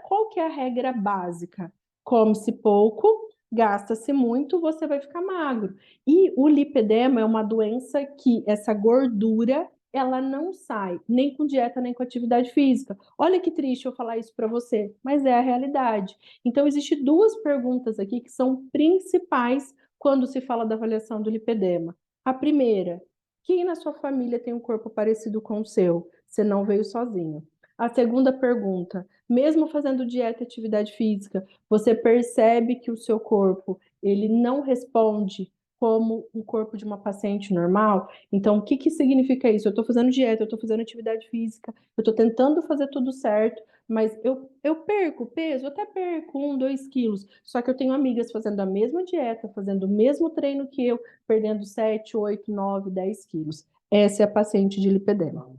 qual que é a regra básica? Come-se pouco, gasta-se muito, você vai ficar magro. E o lipedema é uma doença que essa gordura ela não sai, nem com dieta, nem com atividade física. Olha que triste eu falar isso para você, mas é a realidade. Então, existem duas perguntas aqui que são principais quando se fala da avaliação do lipedema. A primeira, quem na sua família tem um corpo parecido com o seu? Você não veio sozinho. A segunda pergunta, mesmo fazendo dieta e atividade física, você percebe que o seu corpo, ele não responde como o corpo de uma paciente normal? Então, o que que significa isso? Eu estou fazendo dieta, eu estou fazendo atividade física, eu estou tentando fazer tudo certo, mas eu perco peso, eu até perco 1, 2 quilos. Só que eu tenho amigas fazendo a mesma dieta, fazendo o mesmo treino que eu, perdendo 7, 8, 9, 10 quilos. Essa é a paciente de lipedema.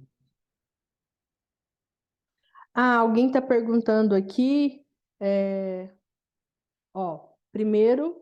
Ah, alguém está perguntando aqui. é, Ó, primeiro,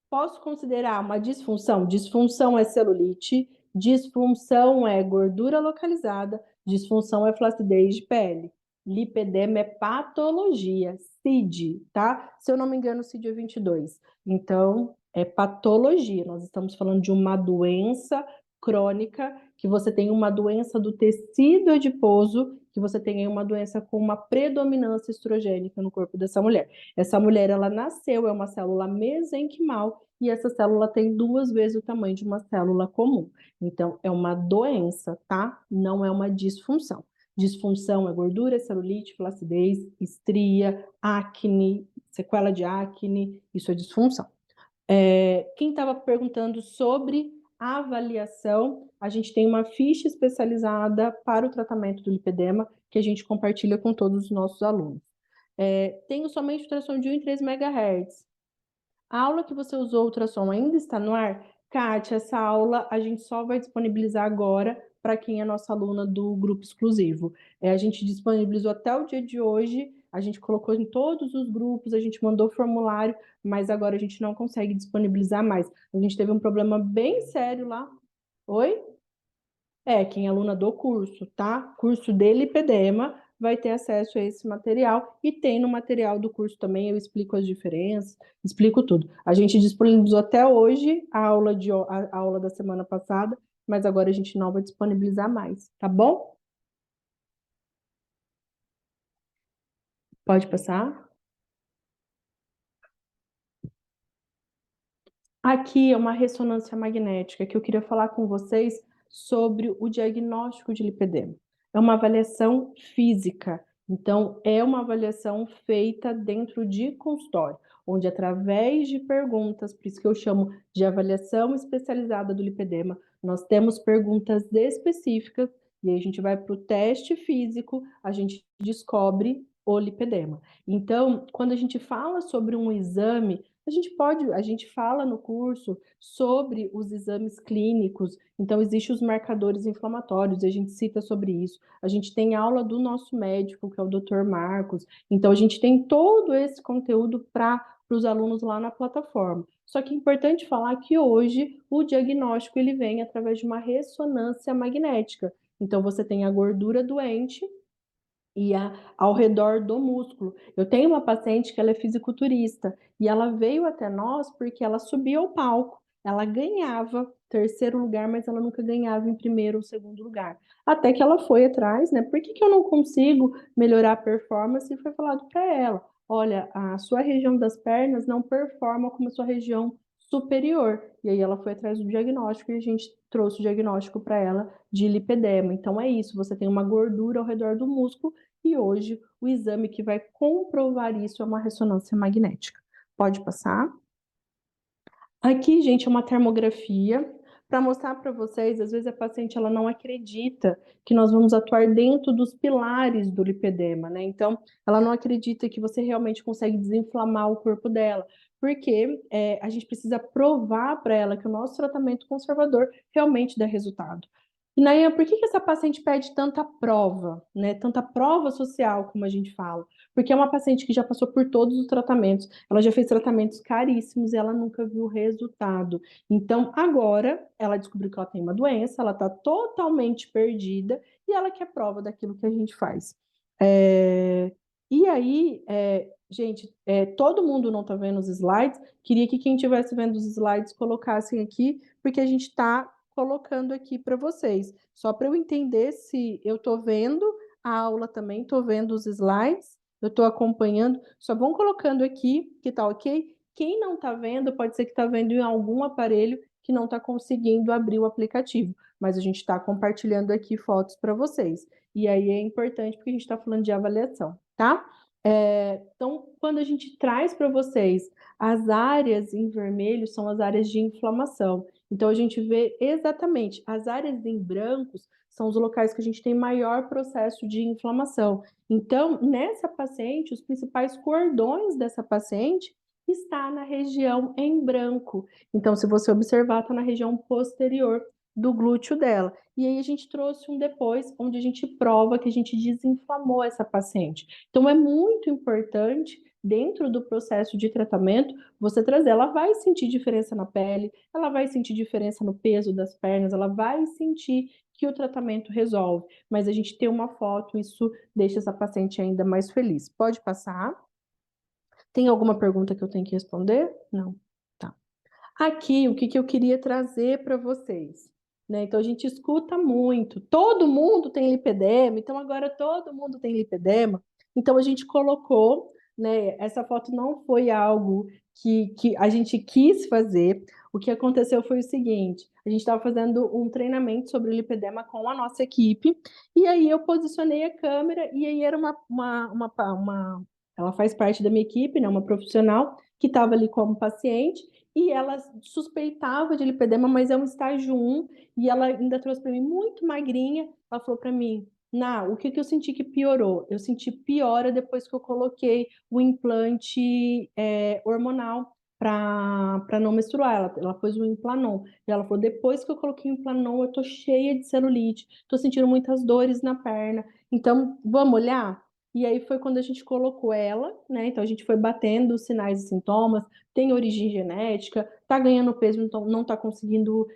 posso considerar uma disfunção? Disfunção é celulite, disfunção é gordura localizada, disfunção é flacidez de pele. Lipedema é patologia, CID, tá? Se eu não me engano, o CID é 22. Então, é patologia. Nós estamos falando de uma doença crônica, que você tem uma doença do tecido adiposo, que você tem aí uma doença com uma predominância estrogênica no corpo dessa mulher. Essa mulher, ela nasceu, é uma célula mesenquimal, e essa célula tem 2 vezes o tamanho de uma célula comum. Então, é uma doença, tá? Não é uma disfunção. Disfunção é gordura, celulite, flacidez, estria, acne, sequela de acne, isso é disfunção. Quem estava perguntando sobre a avaliação, a gente tem uma ficha especializada para o tratamento do lipedema que a gente compartilha com todos os nossos alunos. Tenho somente ultrassom de 1 em 3 MHz. A aula que você usou ultrassom ainda está no ar? Kátia, essa aula a gente só vai disponibilizar agora para quem é nossa aluna do grupo exclusivo. A gente disponibilizou até o dia de hoje, a gente colocou em todos os grupos, a gente mandou formulário, mas agora a gente não consegue disponibilizar mais. A gente teve um problema bem sério lá. Oi? Quem é aluna do curso, tá? Curso de lipedema vai ter acesso a esse material e tem no material do curso também, eu explico as diferenças, explico tudo. A gente disponibilizou até hoje a aula da semana passada, mas agora a gente não vai disponibilizar mais, tá bom? Pode passar? Aqui é uma ressonância magnética que eu queria falar com vocês sobre o diagnóstico de lipedema. É uma avaliação física, então é uma avaliação feita dentro de consultório, onde através de perguntas, por isso que eu chamo de avaliação especializada do lipedema, nós temos perguntas específicas e aí a gente vai para o teste físico, a gente descobre o lipedema. Então, quando a gente fala sobre um exame, a gente fala no curso sobre os exames clínicos, então existem os marcadores inflamatórios, a gente cita sobre isso. A gente tem aula do nosso médico, que é o Dr. Marcos. Então a gente tem todo esse conteúdo para os alunos lá na plataforma. Só que é importante falar que hoje o diagnóstico ele vem através de uma ressonância magnética. Então você tem a gordura doente e ao redor do músculo. Eu tenho uma paciente que ela é fisiculturista e ela veio até nós porque ela subia ao palco, ela ganhava terceiro lugar, mas ela nunca ganhava em primeiro ou segundo lugar. Até que ela foi atrás, né? Por que que eu não consigo melhorar a performance? E foi falado para ela: olha, a sua região das pernas não performa como a sua região superior. E aí ela foi atrás do diagnóstico e a gente trouxe o diagnóstico para ela de lipedema. Então é isso, você tem uma gordura ao redor do músculo e hoje o exame que vai comprovar isso é uma ressonância magnética. Pode passar? Aqui, gente, é uma termografia para mostrar para vocês, às vezes a paciente ela não acredita que nós vamos atuar dentro dos pilares do lipedema, né? Então, ela não acredita que você realmente consegue desinflamar o corpo dela, porque a gente precisa provar para ela que o nosso tratamento conservador realmente dá resultado. E, Nayan, por que que essa paciente pede tanta prova, né? Tanta prova social, como a gente fala? Porque é uma paciente que já passou por todos os tratamentos, ela já fez tratamentos caríssimos e ela nunca viu resultado. Então, agora, ela descobriu que ela tem uma doença, ela está totalmente perdida e ela quer prova daquilo que a gente faz. E aí, gente, todo mundo não está vendo os slides, queria que quem estivesse vendo os slides colocassem aqui, porque a gente está colocando aqui para vocês. Só para eu entender se eu estou vendo a aula também, estou vendo os slides, eu estou acompanhando. Só vão colocando aqui que tá ok. Quem não está vendo, pode ser que está vendo em algum aparelho que não está conseguindo abrir o aplicativo. Mas a gente está compartilhando aqui fotos para vocês. E aí é importante porque a gente está falando de avaliação, tá? Então, quando a gente traz para vocês as áreas em vermelho, são as áreas de inflamação. Então, a gente vê exatamente as áreas em brancos são os locais que a gente tem maior processo de inflamação. Então, nessa paciente, os principais cordões dessa paciente está na região em branco. Então, se você observar, está na região posterior do glúteo dela. E aí a gente trouxe um depois, onde a gente prova que a gente desinflamou essa paciente. Então, é muito importante, dentro do processo de tratamento, você trazer. Ela vai sentir diferença na pele, ela vai sentir diferença no peso das pernas, ela vai sentir que o tratamento resolve. Mas a gente ter uma foto, isso deixa essa paciente ainda mais feliz. Pode passar? Tem alguma pergunta que eu tenho que responder? Não. Tá. Aqui, o que que eu queria trazer para vocês? Né? Então, a gente escuta muito. Todo mundo tem lipedema, então agora todo mundo tem lipedema. Então, a gente colocou, né? Essa foto não foi algo que a gente quis fazer. O que aconteceu foi o seguinte: a gente estava fazendo um treinamento sobre lipedema com a nossa equipe, e aí eu posicionei a câmera, e aí era ela faz parte da minha equipe, né? Uma profissional que estava ali como paciente e ela suspeitava de lipedema, mas é um estágio 1, e ela ainda trouxe para mim muito magrinha. Ela falou para mim: o que que eu senti que piorou? Eu senti piora depois que eu coloquei o implante hormonal para não menstruar. Ela pôs o Implanon. E ela falou: depois que eu coloquei o Implanon, eu tô cheia de celulite, tô sentindo muitas dores na perna. Então, vamos olhar? E aí foi quando a gente colocou ela, né? Então a gente foi batendo os sinais e sintomas, tem origem genética, está ganhando peso, então não está conseguindo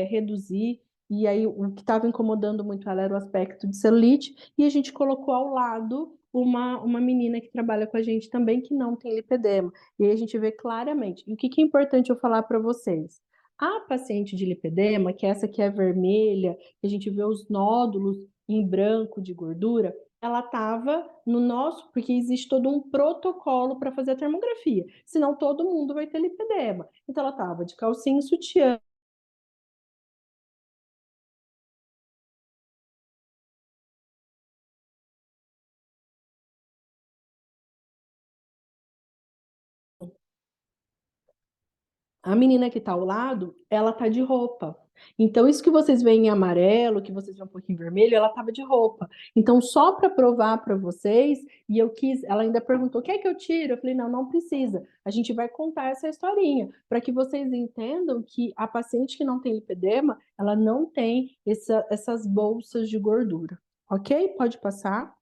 reduzir. E aí o que estava incomodando muito ela era o aspecto de celulite, e a gente colocou ao lado uma menina que trabalha com a gente também que não tem lipedema. E aí a gente vê claramente. E o que que é importante eu falar para vocês? A paciente de lipedema, que é essa que é vermelha, que a gente vê os nódulos em branco de gordura, ela estava no nosso, porque existe todo um protocolo para fazer a termografia, senão todo mundo vai ter lipedema. Então ela estava de calcinha e sutiã. A menina que está ao lado, ela tá de roupa. Então, isso que vocês veem em amarelo, que vocês veem um pouquinho em vermelho, ela estava de roupa. Então, só para provar para vocês, e eu quis, ela ainda perguntou: quer que eu tire? Eu falei: não, não precisa. A gente vai contar essa historinha, para que vocês entendam que a paciente que não tem lipedema, ela não tem essas bolsas de gordura. Ok? Pode passar.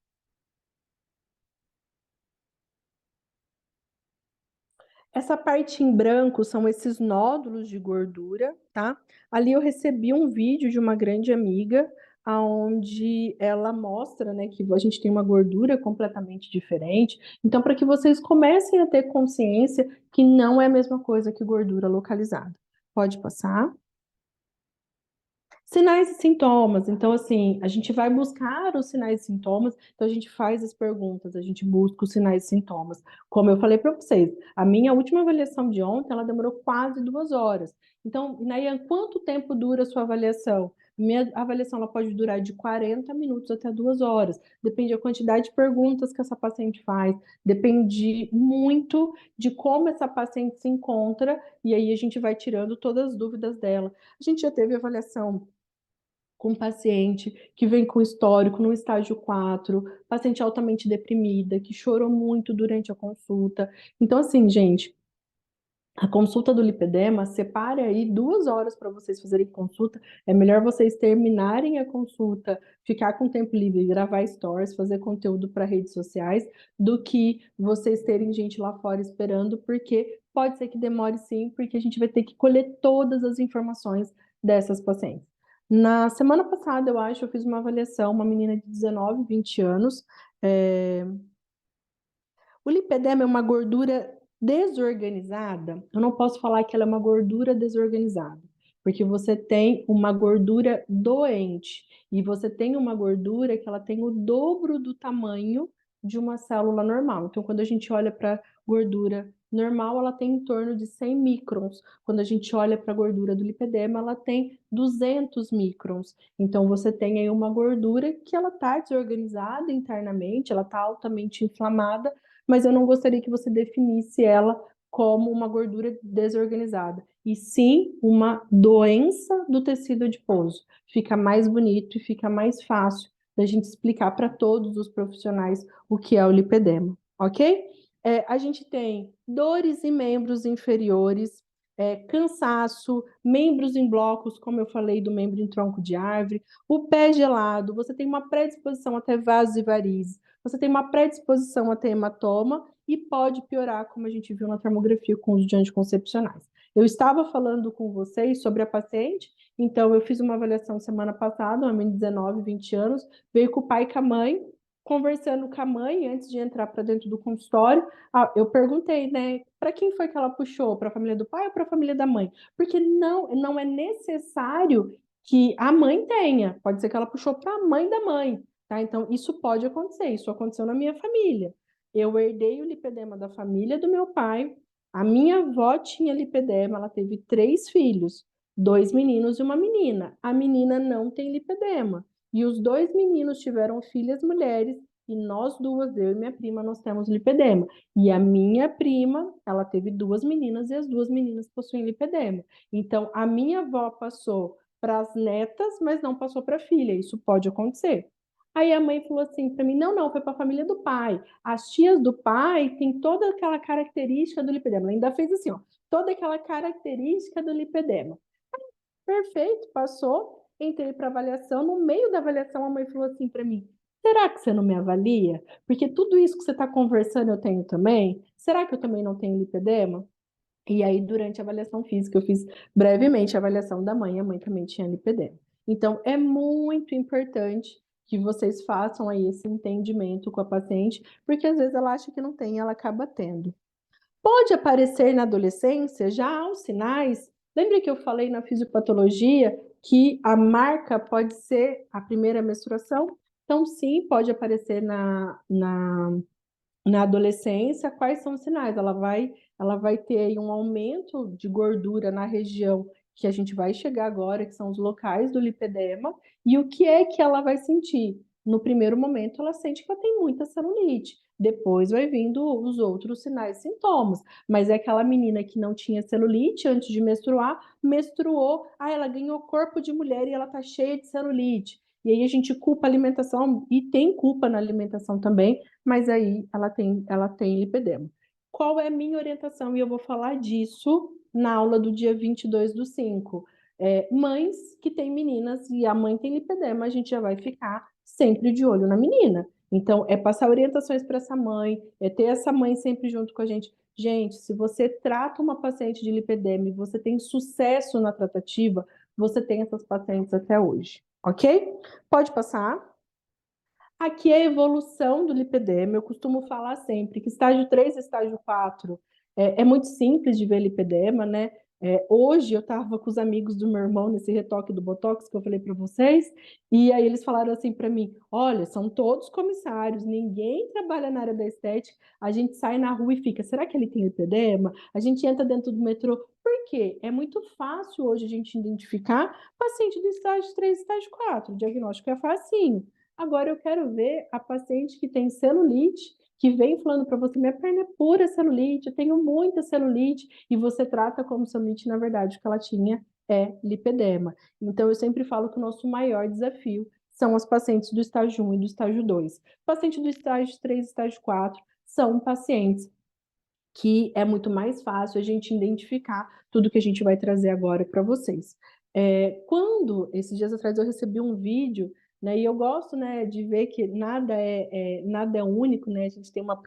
Essa parte em branco são esses nódulos de gordura, tá? Ali eu recebi um vídeo de uma grande amiga, onde ela mostra, né, que a gente tem uma gordura completamente diferente. Então, para que vocês comecem a ter consciência que não é a mesma coisa que gordura localizada. Pode passar. Sinais e sintomas. Então, assim, a gente vai buscar os sinais e sintomas, então a gente faz as perguntas, a gente busca os sinais e sintomas. Como eu falei para vocês, a minha última avaliação de ontem, ela demorou quase 2 horas. Então, Nayane, quanto tempo dura a sua avaliação? Minha avaliação ela pode durar de 40 minutos até 2 horas. Depende da quantidade de perguntas que essa paciente faz, depende muito de como essa paciente se encontra, e aí a gente vai tirando todas as dúvidas dela. A gente já teve avaliação com um paciente que vem com histórico no estágio 4, paciente altamente deprimida, que chorou muito durante a consulta. Então, assim, gente, a consulta do lipedema, separe aí 2 horas para vocês fazerem consulta. É melhor vocês terminarem a consulta, ficar com tempo livre, gravar stories, fazer conteúdo para redes sociais, do que vocês terem gente lá fora esperando, porque pode ser que demore sim, porque a gente vai ter que colher todas as informações dessas pacientes. Na semana passada, eu acho, eu fiz uma avaliação, uma menina de 19, 20 anos. é, o lipedema é uma gordura desorganizada. Eu não posso falar que ela é uma gordura desorganizada, porque você tem uma gordura doente e você tem uma gordura que ela tem o dobro do tamanho de uma célula normal. Então, quando a gente olha para gordura normal, ela tem em torno de 100 microns. Quando a gente olha para a gordura do lipedema, ela tem 200 microns. Então, você tem aí uma gordura que ela está desorganizada internamente, ela está altamente inflamada, mas eu não gostaria que você definisse ela como uma gordura desorganizada, e sim uma doença do tecido adiposo. Fica mais bonito e fica mais fácil da gente explicar para todos os profissionais o que é o lipedema, ok? A gente tem dores em membros inferiores, cansaço, membros em blocos, como eu falei do membro em tronco de árvore, o pé gelado, você tem uma predisposição até vasos e varizes, você tem uma predisposição a ter hematoma e pode piorar, como a gente viu na termografia com os de anticoncepcionais. Eu estava falando com vocês sobre a paciente, então eu fiz uma avaliação semana passada, uma menina de 19, 20 anos, veio com o pai e com a mãe, conversando com a mãe antes de entrar para dentro do consultório. Eu perguntei, né, para quem foi que ela puxou? Para a família do pai ou para a família da mãe? Porque não é necessário que a mãe tenha, pode ser que ela puxou para a mãe da mãe. Tá? Então, isso pode acontecer, isso aconteceu na minha família. Eu herdei o lipedema da família do meu pai, a minha avó tinha lipedema, ela teve 3 filhos, 2 meninos e uma menina. A menina não tem lipedema. E os 2 meninos tiveram filhas mulheres, e nós duas, eu e minha prima, nós temos lipedema. E a minha prima, ela teve 2 meninas e as 2 meninas possuem lipedema. Então, a minha avó passou para as netas, mas não passou para a filha. Isso pode acontecer. Aí a mãe falou assim para mim: não, foi para a família do pai. As tias do pai têm toda aquela característica do lipedema. Ela ainda fez assim, ó, toda aquela característica do lipedema. Perfeito, passou, entrei para avaliação. No meio da avaliação, a mãe falou assim para mim: será que você não me avalia? Porque tudo isso que você está conversando eu tenho também. Será que eu também não tenho lipedema? E aí, durante a avaliação física, eu fiz brevemente a avaliação da mãe, a mãe também tinha lipedema. Então, é muito importante que vocês façam aí esse entendimento com a paciente, porque às vezes ela acha que não tem, ela acaba tendo. Pode aparecer na adolescência, já há os sinais. Lembra que eu falei na fisiopatologia que a marca pode ser a primeira menstruação? Então, sim, pode aparecer na adolescência. Quais são os sinais? Ela vai ter aí um aumento de gordura na região que a gente vai chegar agora, que são os locais do lipedema. E o que é que ela vai sentir? No primeiro momento, ela sente que ela tem muita celulite. Depois vai vindo os outros sinais e sintomas. Mas é aquela menina que não tinha celulite antes de menstruar, menstruou, ela ganhou corpo de mulher e ela tá cheia de celulite. E aí a gente culpa a alimentação, e tem culpa na alimentação também, mas aí ela tem lipedema. Qual é a minha orientação? E eu vou falar disso na aula do dia 22/5. Mães que têm meninas e a mãe tem lipedema, a gente já vai ficar sempre de olho na menina. Então, é passar orientações para essa mãe, é ter essa mãe sempre junto com a gente. Gente, se você trata uma paciente de lipedema e você tem sucesso na tratativa, você tem essas pacientes até hoje, ok? Pode passar. Aqui é a evolução do lipedema. Eu costumo falar sempre que estágio 3 e estágio 4 é muito simples de ver lipedema, né? Hoje eu estava com os amigos do meu irmão nesse retoque do Botox que eu falei para vocês, e aí eles falaram assim para mim: olha, são todos comissários, ninguém trabalha na área da estética, a gente sai na rua e fica, será que ele tem lipedema? A gente entra dentro do metrô. Por quê? É muito fácil hoje a gente identificar paciente do estágio 3, estágio 4. O diagnóstico é facinho. Agora eu quero ver a paciente que tem celulite, que vem falando para você, minha perna é pura celulite, eu tenho muita celulite, e você trata como celulite, na verdade, o que ela tinha é lipedema. Então, eu sempre falo que o nosso maior desafio são as pacientes do estágio 1 e do estágio 2. Paciente do estágio 3 e estágio 4 são pacientes que é muito mais fácil a gente identificar tudo que a gente vai trazer agora para vocês. Quando, esses dias atrás, eu recebi um vídeo, né, e eu gosto, né, de ver que nada é único, né, a gente tem uma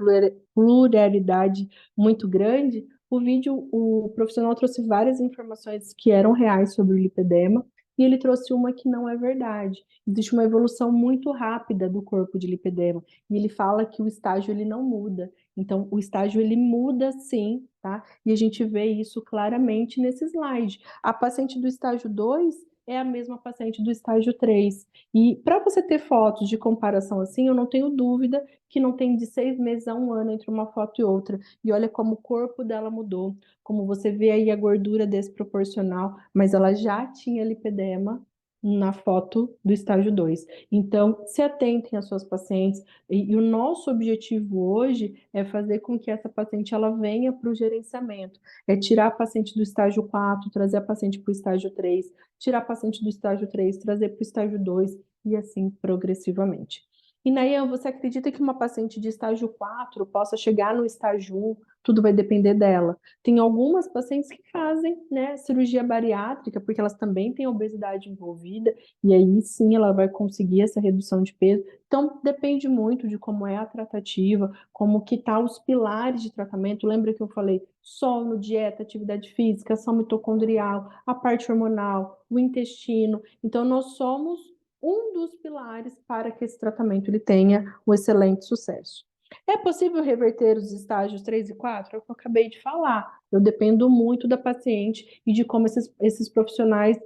pluralidade muito grande. O vídeo, o profissional trouxe várias informações que eram reais sobre o lipedema, e ele trouxe uma que não é verdade. Existe uma evolução muito rápida do corpo de lipedema, e ele fala que o estágio ele não muda. Então, o estágio ele muda sim, tá? E a gente vê isso claramente nesse slide. A paciente do estágio 2 é a mesma paciente do estágio 3. E para você ter fotos de comparação assim, eu não tenho dúvida que não tem de 6 meses a um ano entre uma foto e outra. E olha como o corpo dela mudou, como você vê aí a gordura desproporcional, mas ela já tinha lipedema na foto do estágio 2. Então, se atentem às suas pacientes, e o nosso objetivo hoje é fazer com que essa paciente ela venha para o gerenciamento, é tirar a paciente do estágio 4, trazer a paciente para o estágio 3, tirar a paciente do estágio 3, trazer para o estágio 2 e assim progressivamente. E Nayan, você acredita que uma paciente de estágio 4 possa chegar no estágio 1? Tudo vai depender dela. Tem algumas pacientes que fazem, né, cirurgia bariátrica, porque elas também têm obesidade envolvida, e aí sim ela vai conseguir essa redução de peso. Então, depende muito de como é a tratativa, como que tá os pilares de tratamento. Lembra que eu falei sono, dieta, atividade física, ação mitocondrial, a parte hormonal, o intestino. Então, nós somos um dos pilares para que esse tratamento ele tenha um excelente sucesso. É possível reverter os estágios 3 e 4? É o que eu acabei de falar. Eu dependo muito da paciente e de como esses profissionais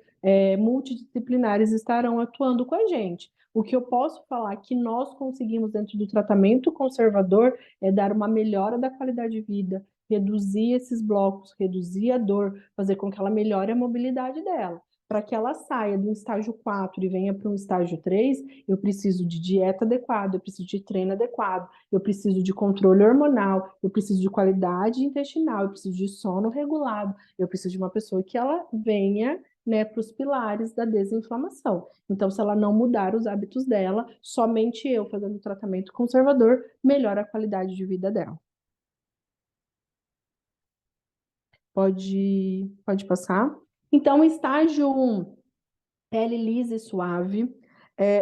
multidisciplinares estarão atuando com a gente. O que eu posso falar que nós conseguimos dentro do tratamento conservador é dar uma melhora da qualidade de vida, reduzir esses blocos, reduzir a dor, fazer com que ela melhore a mobilidade dela. Para que ela saia do estágio 4 e venha para um estágio 3, eu preciso de dieta adequada, eu preciso de treino adequado, eu preciso de controle hormonal, eu preciso de qualidade intestinal, eu preciso de sono regulado, eu preciso de uma pessoa que ela venha, né, para os pilares da desinflamação. Então, se ela não mudar os hábitos dela, somente eu fazendo o tratamento conservador melhora a qualidade de vida dela. Pode passar. Então, estágio 1, pele lisa e suave.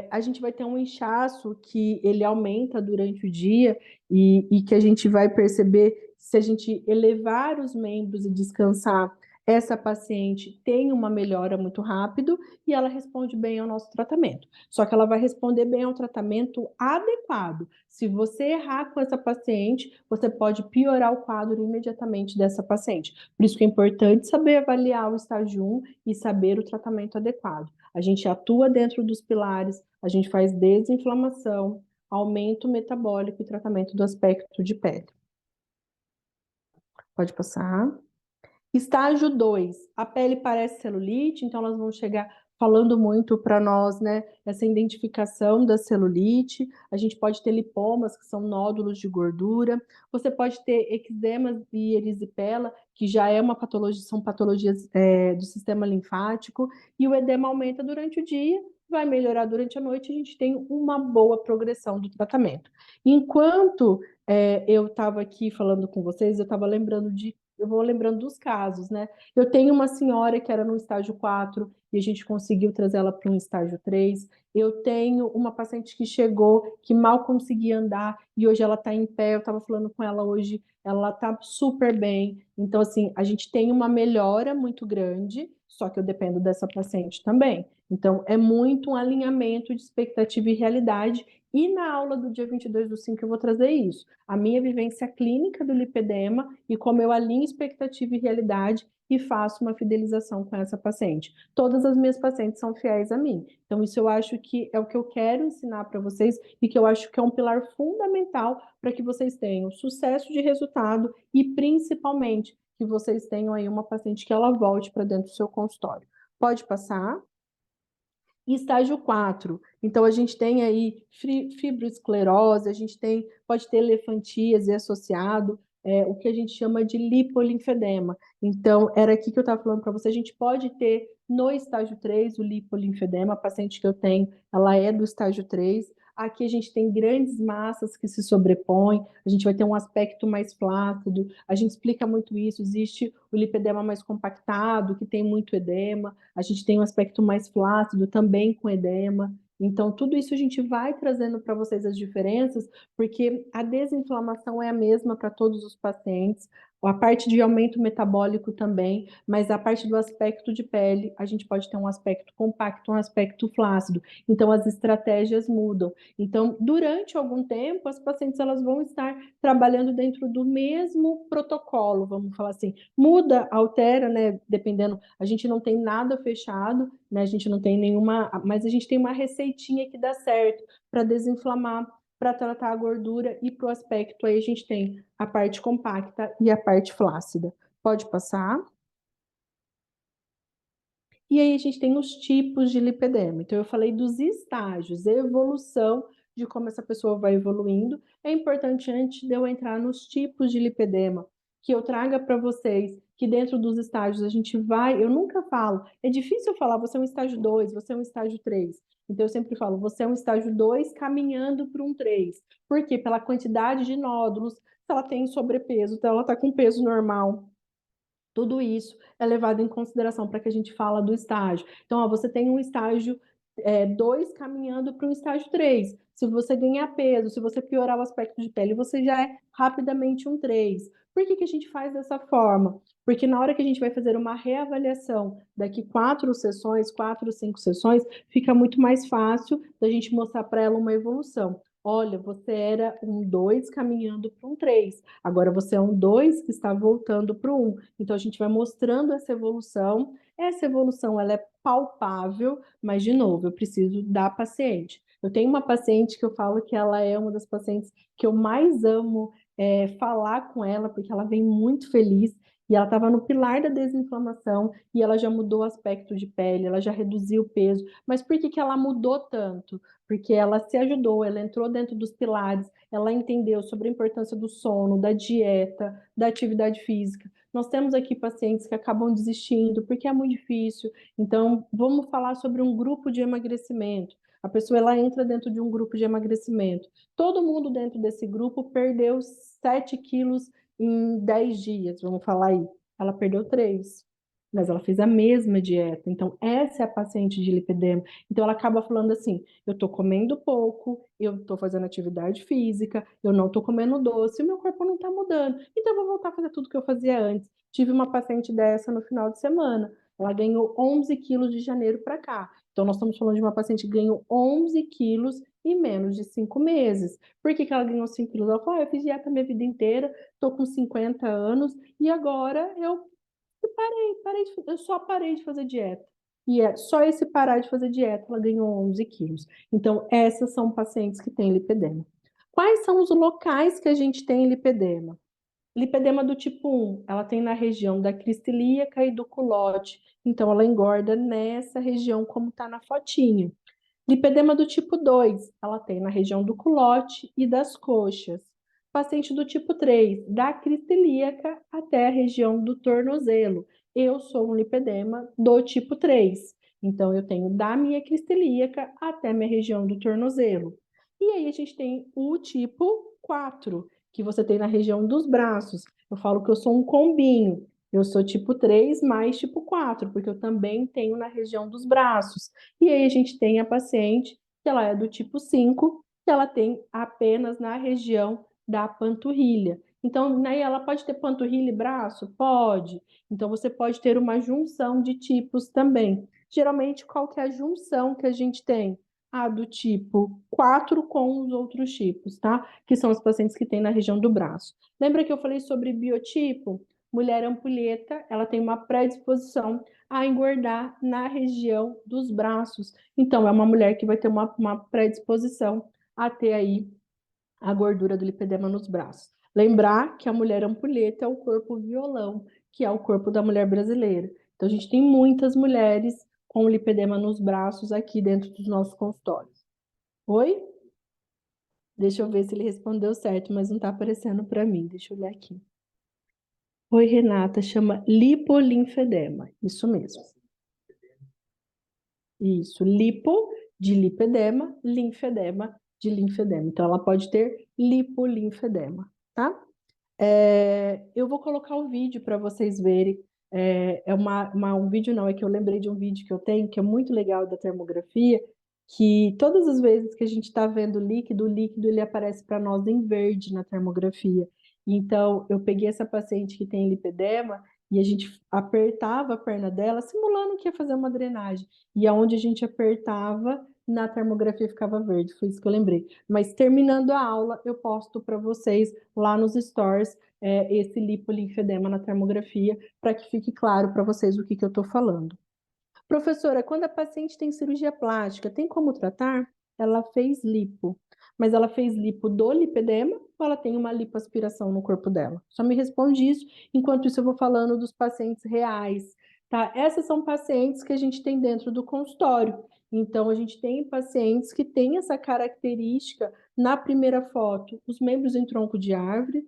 A gente vai ter um inchaço que ele aumenta durante o dia e que a gente vai perceber se a gente elevar os membros e descansar, essa paciente tem uma melhora muito rápido e ela responde bem ao nosso tratamento. Só que ela vai responder bem ao tratamento adequado. Se você errar com essa paciente, você pode piorar o quadro imediatamente dessa paciente. Por isso que é importante saber avaliar o estágio 1 e saber o tratamento adequado. A gente atua dentro dos pilares, a gente faz desinflamação, aumento metabólico e tratamento do aspecto de pele. Pode passar. Estágio 2, a pele parece celulite, então elas vão chegar falando muito para nós, né? Essa identificação da celulite. A gente pode ter lipomas, que são nódulos de gordura. Você pode ter eczemas e erisipela, que já é uma patologia, são patologias do sistema linfático. E o edema aumenta durante o dia, vai melhorar durante a noite. A gente tem uma boa progressão do tratamento. Enquanto eu estava aqui falando com vocês, eu vou lembrando dos casos, né? Eu tenho uma senhora que era no estágio 4 e a gente conseguiu trazer ela para um estágio 3. Eu tenho uma paciente que chegou, que mal conseguia andar e hoje ela está em pé. Eu estava falando com ela hoje, ela está super bem. Então, assim, a gente tem uma melhora muito grande, só que eu dependo dessa paciente também. Então, é muito um alinhamento de expectativa e realidade. E na aula do dia 22/5 eu vou trazer isso. A minha vivência clínica do lipedema e como eu alinho expectativa e realidade e faço uma fidelização com essa paciente. Todas as minhas pacientes são fiéis a mim. Então, isso eu acho que é o que eu quero ensinar para vocês e que eu acho que é um pilar fundamental para que vocês tenham sucesso de resultado e, principalmente, que vocês tenham aí uma paciente que ela volte para dentro do seu consultório. Pode passar. E estágio 4, então a gente tem aí fibroesclerose, a gente tem, pode ter elefantíase associado, o que a gente chama de lipolinfedema. Então, era aqui que eu estava falando para você, a gente pode ter no estágio 3 o lipolinfedema, a paciente que eu tenho, ela é do estágio 3. Aqui a gente tem grandes massas que se sobrepõem, a gente vai ter um aspecto mais flácido, a gente explica muito isso, existe o lipedema mais compactado, que tem muito edema, a gente tem um aspecto mais flácido também com edema. Então, tudo isso a gente vai trazendo para vocês as diferenças, porque a desinflamação é a mesma para todos os pacientes, a parte de aumento metabólico também, mas a parte do aspecto de pele, a gente pode ter um aspecto compacto, um aspecto flácido. Então, as estratégias mudam. Então, durante algum tempo, as pacientes elas vão estar trabalhando dentro do mesmo protocolo, vamos falar assim. Muda, altera, né? Dependendo, a gente não tem nada fechado, né? A gente não tem nenhuma, mas a gente tem uma receitinha que dá certo para desinflamar, para tratar a gordura e para o aspecto aí a gente tem a parte compacta e a parte flácida. Pode passar. E aí a gente tem os tipos de lipedema. Então, eu falei dos estágios, evolução de como essa pessoa vai evoluindo. É importante, antes de eu entrar nos tipos de lipedema, que eu traga para vocês que dentro dos estágios a gente vai. Eu nunca falo, é difícil eu falar, você é um estágio 2, você é um estágio 3. Então, eu sempre falo, você é um estágio 2 caminhando para um 3. Por quê? Pela quantidade de nódulos, se ela tem sobrepeso, então ela está com peso normal. Tudo isso é levado em consideração para que a gente fala do estágio. Então, ó, você tem um estágio 2 caminhando para um estágio 3. Se você ganhar peso, se você piorar o aspecto de pele, você já é rapidamente um 3. Por que, que a gente faz dessa forma? Porque na hora que a gente vai fazer uma reavaliação, daqui 4 sessões, 4, 5 sessões, fica muito mais fácil da gente mostrar para ela uma evolução. Olha, você era um 2 caminhando para um 3. Agora você é um 2 que está voltando para o 1. Então, a gente vai mostrando essa evolução. Essa evolução, ela é palpável, mas, de novo, eu preciso da paciente. Eu tenho uma paciente que eu falo que ela é uma das pacientes que eu mais amo falar com ela, porque ela vem muito feliz e ela estava no pilar da desinflamação e ela já mudou o aspecto de pele, ela já reduziu o peso. Mas por que que ela mudou tanto? Porque ela se ajudou, ela entrou dentro dos pilares, ela entendeu sobre a importância do sono, da dieta, da atividade física. Nós temos aqui pacientes que acabam desistindo porque é muito difícil. Então, vamos falar sobre um grupo de emagrecimento. A pessoa ela entra dentro de um grupo de emagrecimento. Todo mundo dentro desse grupo perdeu 7 quilos em 10 dias, vamos falar aí. Ela perdeu 3, mas ela fez a mesma dieta. Então, essa é a paciente de lipedema. Então, ela acaba falando assim: eu estou comendo pouco, eu estou fazendo atividade física, eu não estou comendo doce, o meu corpo não está mudando. Então, eu vou voltar a fazer tudo que eu fazia antes. Tive uma paciente dessa no final de semana. Ela ganhou 11 quilos de janeiro para cá. Então, nós estamos falando de uma paciente que ganhou 11 quilos em menos de 5 meses. Por que que ela ganhou 5 quilos? Ela falou: eu fiz dieta minha vida inteira, estou com 50 anos e agora eu só parei de fazer dieta. E é só esse parar de fazer dieta, ela ganhou 11 quilos. Então, essas são pacientes que têm lipedema. Quais são os locais que a gente tem lipedema? Lipedema do tipo 1, ela tem na região da crista ilíaca e do culote. Então, ela engorda nessa região, como está na fotinho. Lipedema do tipo 2, ela tem na região do culote e das coxas. Paciente do tipo 3, da crista ilíaca até a região do tornozelo. Eu sou um lipedema do tipo 3. Então, eu tenho da minha crista ilíaca até a minha região do tornozelo. E aí, a gente tem o tipo 4, que você tem na região dos braços. Eu falo que eu sou um combinho. Eu sou tipo 3 mais tipo 4, porque eu também tenho na região dos braços. E aí a gente tem a paciente que ela é do tipo 5, que ela tem apenas na região da panturrilha. Então, né, ela pode ter panturrilha e braço? Pode. Então, você pode ter uma junção de tipos também. Geralmente, qual que é a junção que a gente tem? A do tipo 4 com os outros tipos, tá? Que são os pacientes que têm na região do braço. Lembra que eu falei sobre biotipo? Mulher ampulheta, ela tem uma predisposição a engordar na região dos braços. Então, é uma mulher que vai ter uma predisposição a ter aí a gordura do lipedema nos braços. Lembrar que a mulher ampulheta é o corpo violão, que é o corpo da mulher brasileira. Então, a gente tem muitas mulheres com lipedema nos braços aqui dentro dos nossos consultórios. Oi? Deixa eu ver se ele respondeu certo, mas não está aparecendo para mim. Deixa eu olhar aqui. Oi, Renata, chama lipolinfedema. Isso mesmo. Isso, lipo de lipedema, linfedema de linfedema. Então, ela pode ter lipolinfedema, tá? Eu vou colocar o vídeo para vocês verem. Um vídeo não, é que eu lembrei de um vídeo que eu tenho, que é muito legal da termografia, que todas as vezes que a gente está vendo o líquido ele aparece para nós em verde na termografia. Então, eu peguei essa paciente que tem lipedema e a gente apertava a perna dela, simulando que ia fazer uma drenagem. E aonde a gente apertava, na termografia ficava verde. Foi isso que eu lembrei. Mas terminando a aula, eu posto para vocês lá nos stores esse lipolinfedema na termografia, para que fique claro para vocês o que eu estou falando. Professora, quando a paciente tem cirurgia plástica, tem como tratar? Ela fez lipo, mas ela fez lipo do lipedema ou ela tem uma lipoaspiração no corpo dela? Só me responde isso, enquanto isso eu vou falando dos pacientes reais, tá? Essas são pacientes que a gente tem dentro do consultório. Então, a gente tem pacientes que têm essa característica na primeira foto, os membros em tronco de árvore.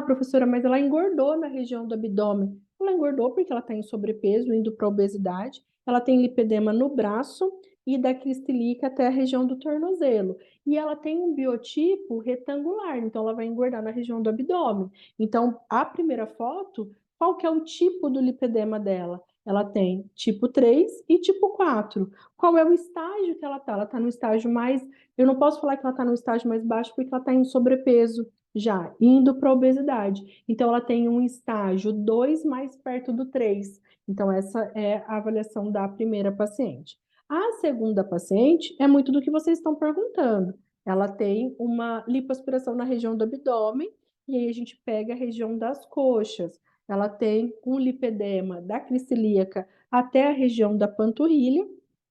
Professora, mas ela engordou na região do abdômen. Ela engordou porque ela está em sobrepeso, indo para obesidade. Ela tem lipedema no braço e da cristilica até a região do tornozelo. E ela tem um biotipo retangular, então ela vai engordar na região do abdômen. Então, a primeira foto, qual que é o tipo do lipedema dela? Ela tem tipo 3 e tipo 4. Qual é o estágio que ela está? Ela está no estágio mais... Eu não posso falar que ela está no estágio mais baixo porque ela está em sobrepeso já, indo para a obesidade. Então, ela tem um estágio 2 mais perto do 3. Então, essa é a avaliação da primeira paciente. A segunda paciente é muito do que vocês estão perguntando. Ela tem uma lipoaspiração na região do abdômen, e aí a gente pega a região das coxas. Ela tem um lipedema da cricilíaca até a região da panturrilha,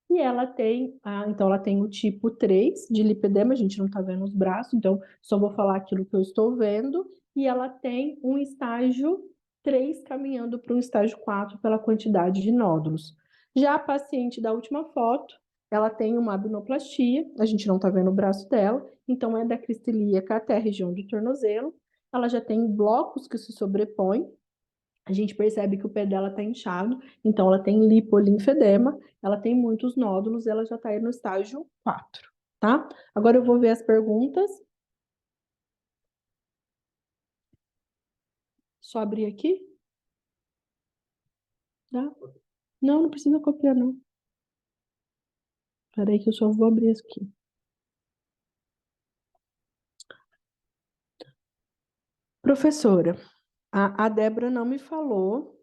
e ela tem, então ela tem o tipo 3 de lipedema, a gente não está vendo os braços, então só vou falar aquilo que eu estou vendo, e ela tem um estágio 3 caminhando para um estágio 4 pela quantidade de nódulos. Já a paciente da última foto, ela tem uma abnoplastia, a gente não está vendo o braço dela, então é da cristilíaca até a região do tornozelo. Ela já tem blocos que se sobrepõem, a gente percebe que o pé dela está inchado, então ela tem lipolinfedema, ela tem muitos nódulos, ela já está aí no estágio 4, tá? Agora eu vou ver as perguntas. Só abrir aqui, tá? Não, não precisa copiar, não. Espera aí que eu só vou abrir isso aqui. Professora, a Débora não me falou.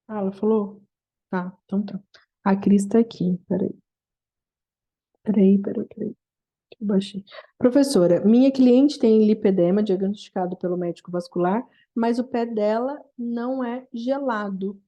Ah, ela falou? Tá, então tá. A Cris tá aqui, peraí. Peraí. Eu baixei. Professora, minha cliente tem lipedema diagnosticado pelo médico vascular, mas o pé dela não é gelado.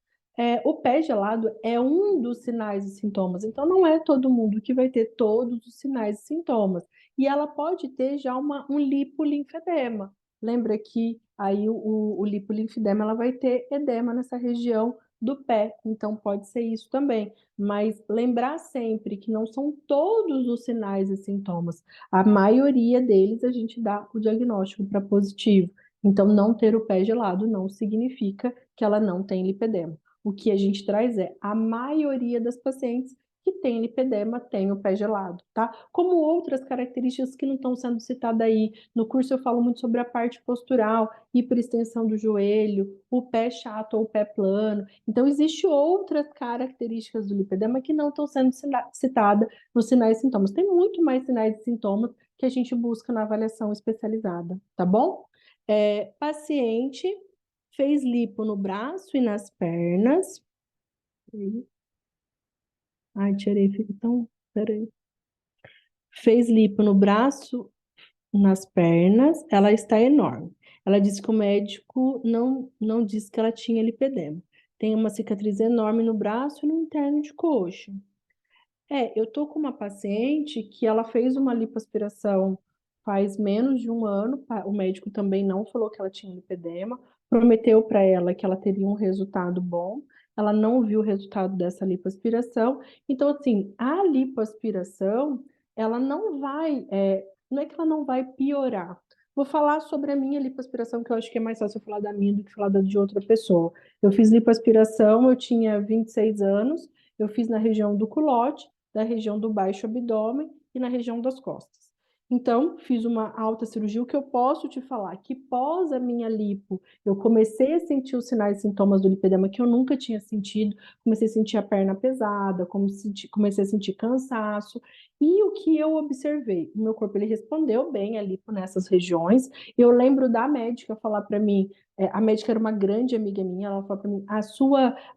O pé gelado é um dos sinais e sintomas, então não é todo mundo que vai ter todos os sinais e sintomas. E ela pode ter já um lipolinfedema. Lembra que aí o lipolinfedema ela vai ter edema nessa região do pé, então pode ser isso também. Mas lembrar sempre que não são todos os sinais e sintomas. A maioria deles a gente dá o diagnóstico para positivo. Então, não ter o pé gelado não significa que ela não tem lipedema. O que a gente traz é a maioria das pacientes que tem lipedema tem o pé gelado, tá? Como outras características que não estão sendo citadas aí. No curso eu falo muito sobre a parte postural, hiperextensão do joelho, o pé chato ou o pé plano. Então, existem outras características do lipedema que não estão sendo citadas nos sinais e sintomas. Tem muito mais sinais e sintomas que a gente busca na avaliação especializada, tá bom? Paciente fez lipo no braço e nas pernas. Ai, tirei, fica tão. Peraí. Fez lipo no braço, nas pernas, ela está enorme. Ela disse que o médico não disse que ela tinha lipedema. Tem uma cicatriz enorme no braço e no interno de coxa. Eu tô com uma paciente que ela fez uma lipoaspiração faz menos de um ano. O médico também não falou que ela tinha lipedema, prometeu para ela que ela teria um resultado bom. Ela não viu o resultado dessa lipoaspiração. Então, assim, a lipoaspiração, ela não vai, não é que ela não vai piorar. Vou falar sobre a minha lipoaspiração, que eu acho que é mais fácil eu falar da minha do que falar da de outra pessoa. Eu fiz lipoaspiração, eu tinha 26 anos, eu fiz na região do culote, da região do baixo abdômen e na região das costas. Então, fiz uma alta cirurgia. O que eu posso te falar? Que pós a minha lipo, eu comecei a sentir os sinais e sintomas do lipedema que eu nunca tinha sentido. Comecei a sentir a perna pesada, comecei a sentir cansaço. E o que eu observei? O meu corpo ele respondeu bem a lipo nessas regiões. Eu lembro da médica falar para mim, a médica era uma grande amiga minha, ela falou para mim, a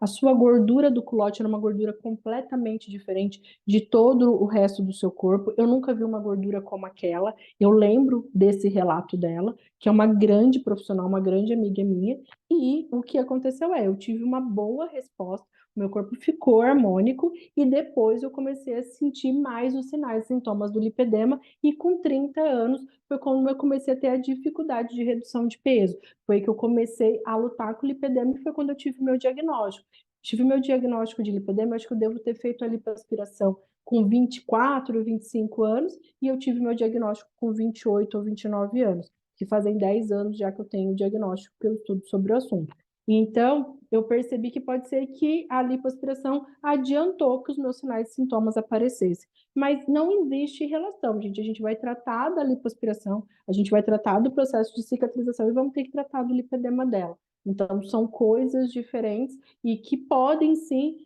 sua gordura do culote era uma gordura completamente diferente de todo o resto do seu corpo. Eu nunca vi uma gordura como aquela. Eu lembro desse relato dela, que é uma grande profissional, uma grande amiga minha. E o que aconteceu eu tive uma boa resposta, meu corpo ficou harmônico e depois eu comecei a sentir mais os sinais e sintomas do lipedema e com 30 anos foi quando eu comecei a ter a dificuldade de redução de peso. Foi que eu comecei a lutar com o lipedema e foi quando eu tive meu diagnóstico. Tive meu diagnóstico de lipedema, acho que eu devo ter feito a lipoaspiração com 24, 25 anos, e eu tive meu diagnóstico com 28 ou 29 anos, que fazem 10 anos já que eu tenho o diagnóstico, que eu estudo sobre o assunto. Então, eu percebi que pode ser que a lipoaspiração adiantou que os meus sinais e sintomas aparecessem. Mas não existe relação, gente. A gente vai tratar da lipoaspiração, a gente vai tratar do processo de cicatrização e vamos ter que tratar do lipedema dela. Então, são coisas diferentes e que podem sim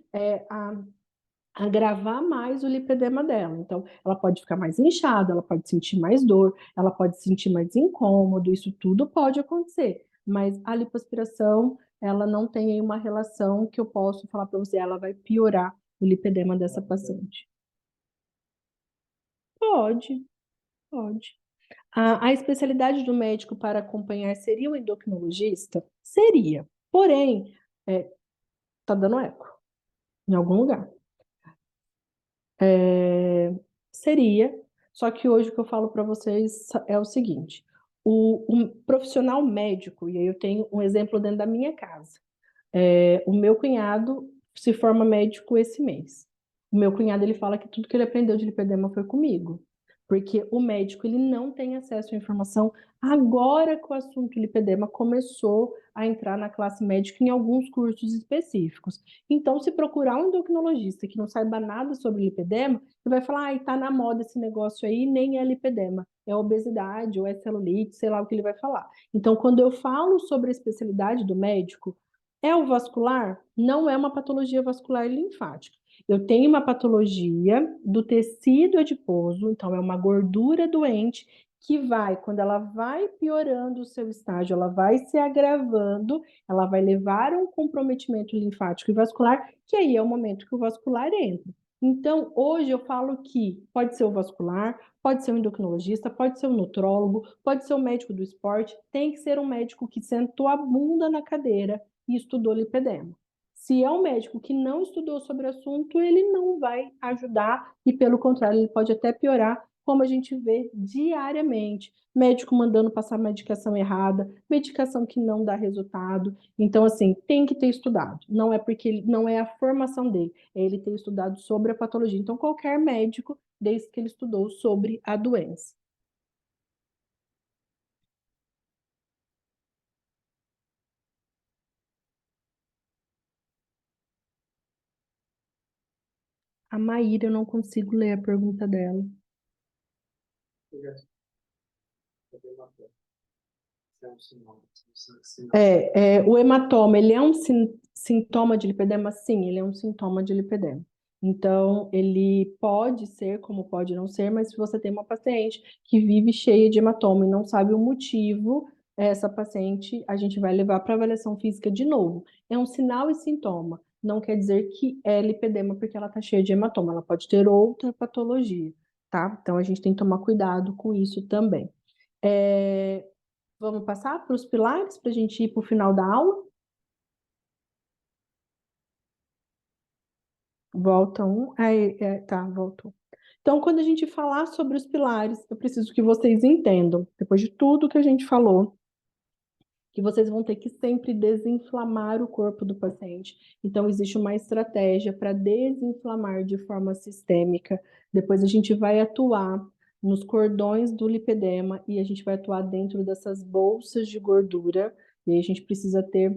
agravar mais o lipedema dela. Então, ela pode ficar mais inchada, ela pode sentir mais dor, ela pode sentir mais incômodo, isso tudo pode acontecer. Mas a lipoaspiração, ela não tem aí uma relação que eu posso falar para você, ela vai piorar o lipedema dessa paciente. Pode, pode. A especialidade do médico para acompanhar seria o endocrinologista? Seria. Porém, tá dando eco em algum lugar. Seria, só que hoje o que eu falo para vocês é o seguinte: o profissional médico, e aí eu tenho um exemplo dentro da minha casa. O meu cunhado se forma médico esse mês. O meu cunhado ele fala que tudo que ele aprendeu de lipedema foi comigo, porque o médico ele não tem acesso à informação agora que o assunto lipedema começou a entrar na classe médica em alguns cursos específicos. Então, se procurar um endocrinologista que não saiba nada sobre lipedema, você vai falar, ai, tá na moda esse negócio aí, nem é lipedema, é obesidade ou é celulite, sei lá o que ele vai falar. Então, quando eu falo sobre a especialidade do médico, é o vascular? Não é uma patologia vascular linfática. Eu tenho uma patologia do tecido adiposo, então é uma gordura doente que vai, quando ela vai piorando o seu estágio, ela vai se agravando, ela vai levar a um comprometimento linfático e vascular, que aí é o momento que o vascular entra. Então, hoje eu falo que pode ser o vascular, pode ser um endocrinologista, pode ser um nutrólogo, pode ser um médico do esporte, tem que ser um médico que sentou a bunda na cadeira e estudou lipedema. Se é um médico que não estudou sobre o assunto, ele não vai ajudar e, pelo contrário, ele pode até piorar, como a gente vê diariamente. Médico mandando passar medicação errada, medicação que não dá resultado. Então, assim, tem que ter estudado. Não é porque ele, não é a formação dele, é ele ter estudado sobre a patologia. Então, qualquer médico, desde que ele estudou sobre a doença. A Maíra, eu não consigo ler a pergunta dela. O hematoma, ele é um sintoma de lipedema? Sim, ele é um sintoma de lipedema. Então, ele pode ser, como pode não ser, mas se você tem uma paciente que vive cheia de hematoma e não sabe o motivo, essa paciente a gente vai levar para avaliação física de novo. É um sinal e sintoma. Não quer dizer que é lipedema porque ela está cheia de hematoma, ela pode ter outra patologia, tá? Então, a gente tem que tomar cuidado com isso também. É, Vamos passar para os pilares para a gente ir para o final da aula? Volta um. Aí, tá, voltou. Então, quando a gente falar sobre os pilares, eu preciso que vocês entendam, depois de tudo que a gente falou, que vocês vão ter que sempre desinflamar o corpo do paciente. Então, existe uma estratégia para desinflamar de forma sistêmica. Depois, a gente vai atuar nos cordões do lipedema e a gente vai atuar dentro dessas bolsas de gordura. E aí, a gente precisa ter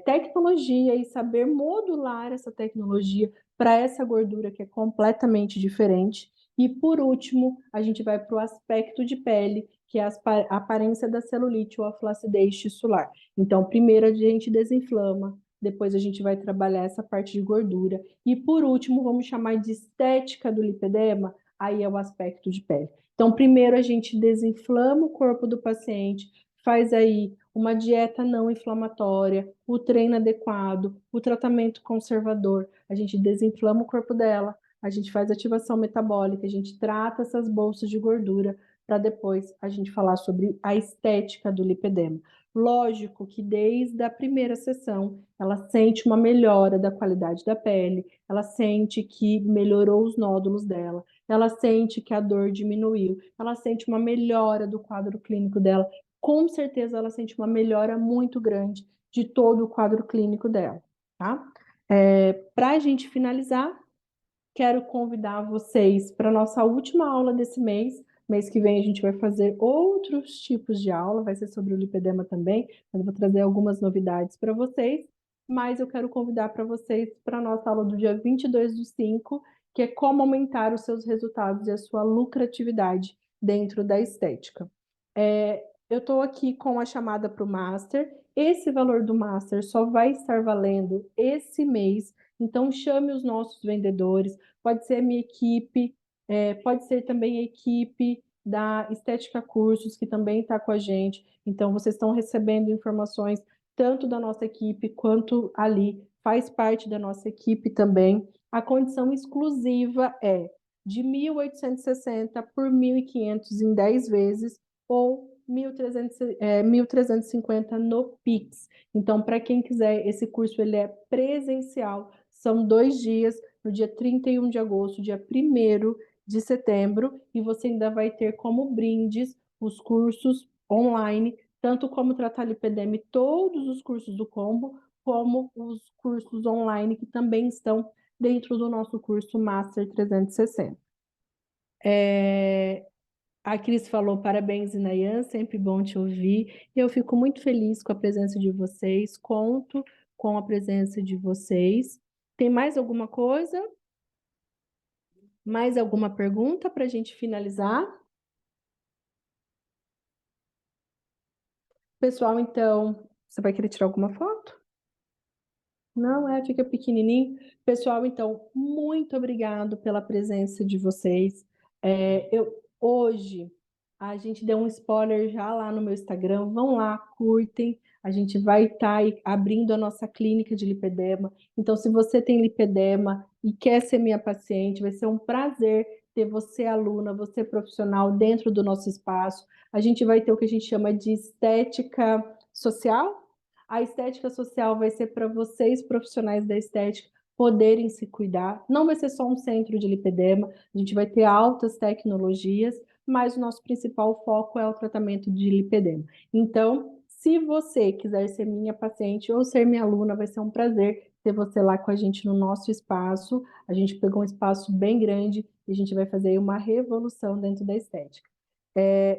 tecnologia e saber modular essa tecnologia para essa gordura que é completamente diferente. E por último, a gente vai para o aspecto de pele, que é a aparência da celulite ou a flacidez tissular. Então, primeiro a gente desinflama, depois a gente vai trabalhar essa parte de gordura. E por último, vamos chamar de estética do lipedema, aí é o aspecto de pele. Então, primeiro a gente desinflama o corpo do paciente, faz aí uma dieta não inflamatória, o treino adequado, o tratamento conservador, a gente desinflama o corpo dela, a gente faz ativação metabólica, a gente trata essas bolsas de gordura para depois a gente falar sobre a estética do lipedema. Lógico que desde a primeira sessão ela sente uma melhora da qualidade da pele, ela sente que melhorou os nódulos dela, ela sente que a dor diminuiu, ela sente uma melhora do quadro clínico dela. Com certeza ela sente uma melhora muito grande de todo o quadro clínico dela, tá? Para a gente finalizar, quero convidar vocês para a nossa última aula desse mês. Mês que vem a gente vai fazer outros tipos de aula, vai ser sobre o lipedema também, mas eu vou trazer algumas novidades para vocês. Mas eu quero convidar para vocês para a nossa aula do dia 22/5, que é como aumentar os seus resultados e a sua lucratividade dentro da estética. Eu estou aqui com a chamada para o Master. Esse valor do Master só vai estar valendo esse mês, então chame os nossos vendedores, pode ser a minha equipe, pode ser também a equipe da Estética Cursos, que também está com a gente. Então, vocês estão recebendo informações tanto da nossa equipe quanto ali, faz parte da nossa equipe também. A condição exclusiva é de 1.860 por 1.500 em 10 vezes ou 1.350 no Pix. Então, para quem quiser, esse curso ele é presencial, são 2 dias, no dia 31 de agosto, dia 1º de setembro, e você ainda vai ter como brindes os cursos online, tanto como tratar lipedema, todos os cursos do combo, como os cursos online que também estão dentro do nosso curso Master 360. A Cris falou parabéns, Inayan, sempre bom te ouvir. Eu fico muito feliz com a presença de vocês, conto com a presença de vocês. Tem mais alguma coisa? Mais alguma pergunta para a gente finalizar? Pessoal, então, você vai querer tirar alguma foto? Não, fica pequenininho. Pessoal, então, muito obrigado pela presença de vocês. Hoje, a gente deu um spoiler já lá no meu Instagram. Vão lá, curtem. A gente vai estar abrindo a nossa clínica de lipedema. Então, se você tem lipedema e quer ser minha paciente, vai ser um prazer ter você aluna, você profissional dentro do nosso espaço. A gente vai ter o que a gente chama de estética social. A estética social vai ser para vocês, profissionais da estética, poderem se cuidar. Não vai ser só um centro de lipedema, a gente vai ter altas tecnologias, mas o nosso principal foco é o tratamento de lipedema. Então, se você quiser ser minha paciente ou ser minha aluna, vai ser um prazer ter você lá com a gente no nosso espaço. A gente pegou um espaço bem grande e a gente vai fazer uma revolução dentro da estética.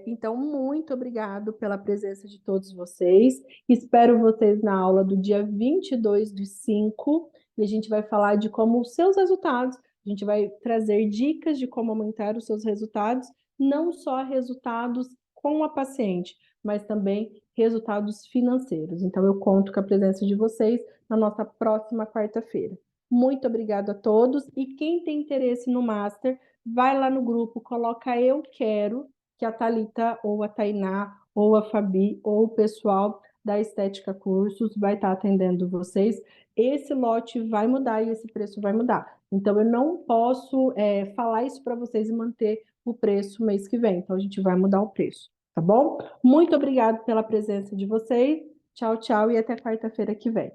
Então, muito obrigado pela presença de todos vocês. Espero vocês na aula do dia 22/5 e a gente vai falar de como os seus resultados, a gente vai trazer dicas de como aumentar os seus resultados, não só resultados com a paciente, mas também resultados financeiros. Então, eu conto com a presença de vocês na nossa próxima quarta-feira. Muito obrigado a todos e quem tem interesse no Master, vai lá no grupo, coloca eu quero que a Thalita ou a Tainá ou a Fabi ou o pessoal da Estética Cursos vai estar atendendo vocês. Esse lote vai mudar e esse preço vai mudar. Então, eu não posso falar isso para vocês e manter o preço mês que vem. Então, a gente vai mudar o preço. tá bom? Muito obrigado pela presença de vocês. Tchau, tchau e até quarta-feira que vem.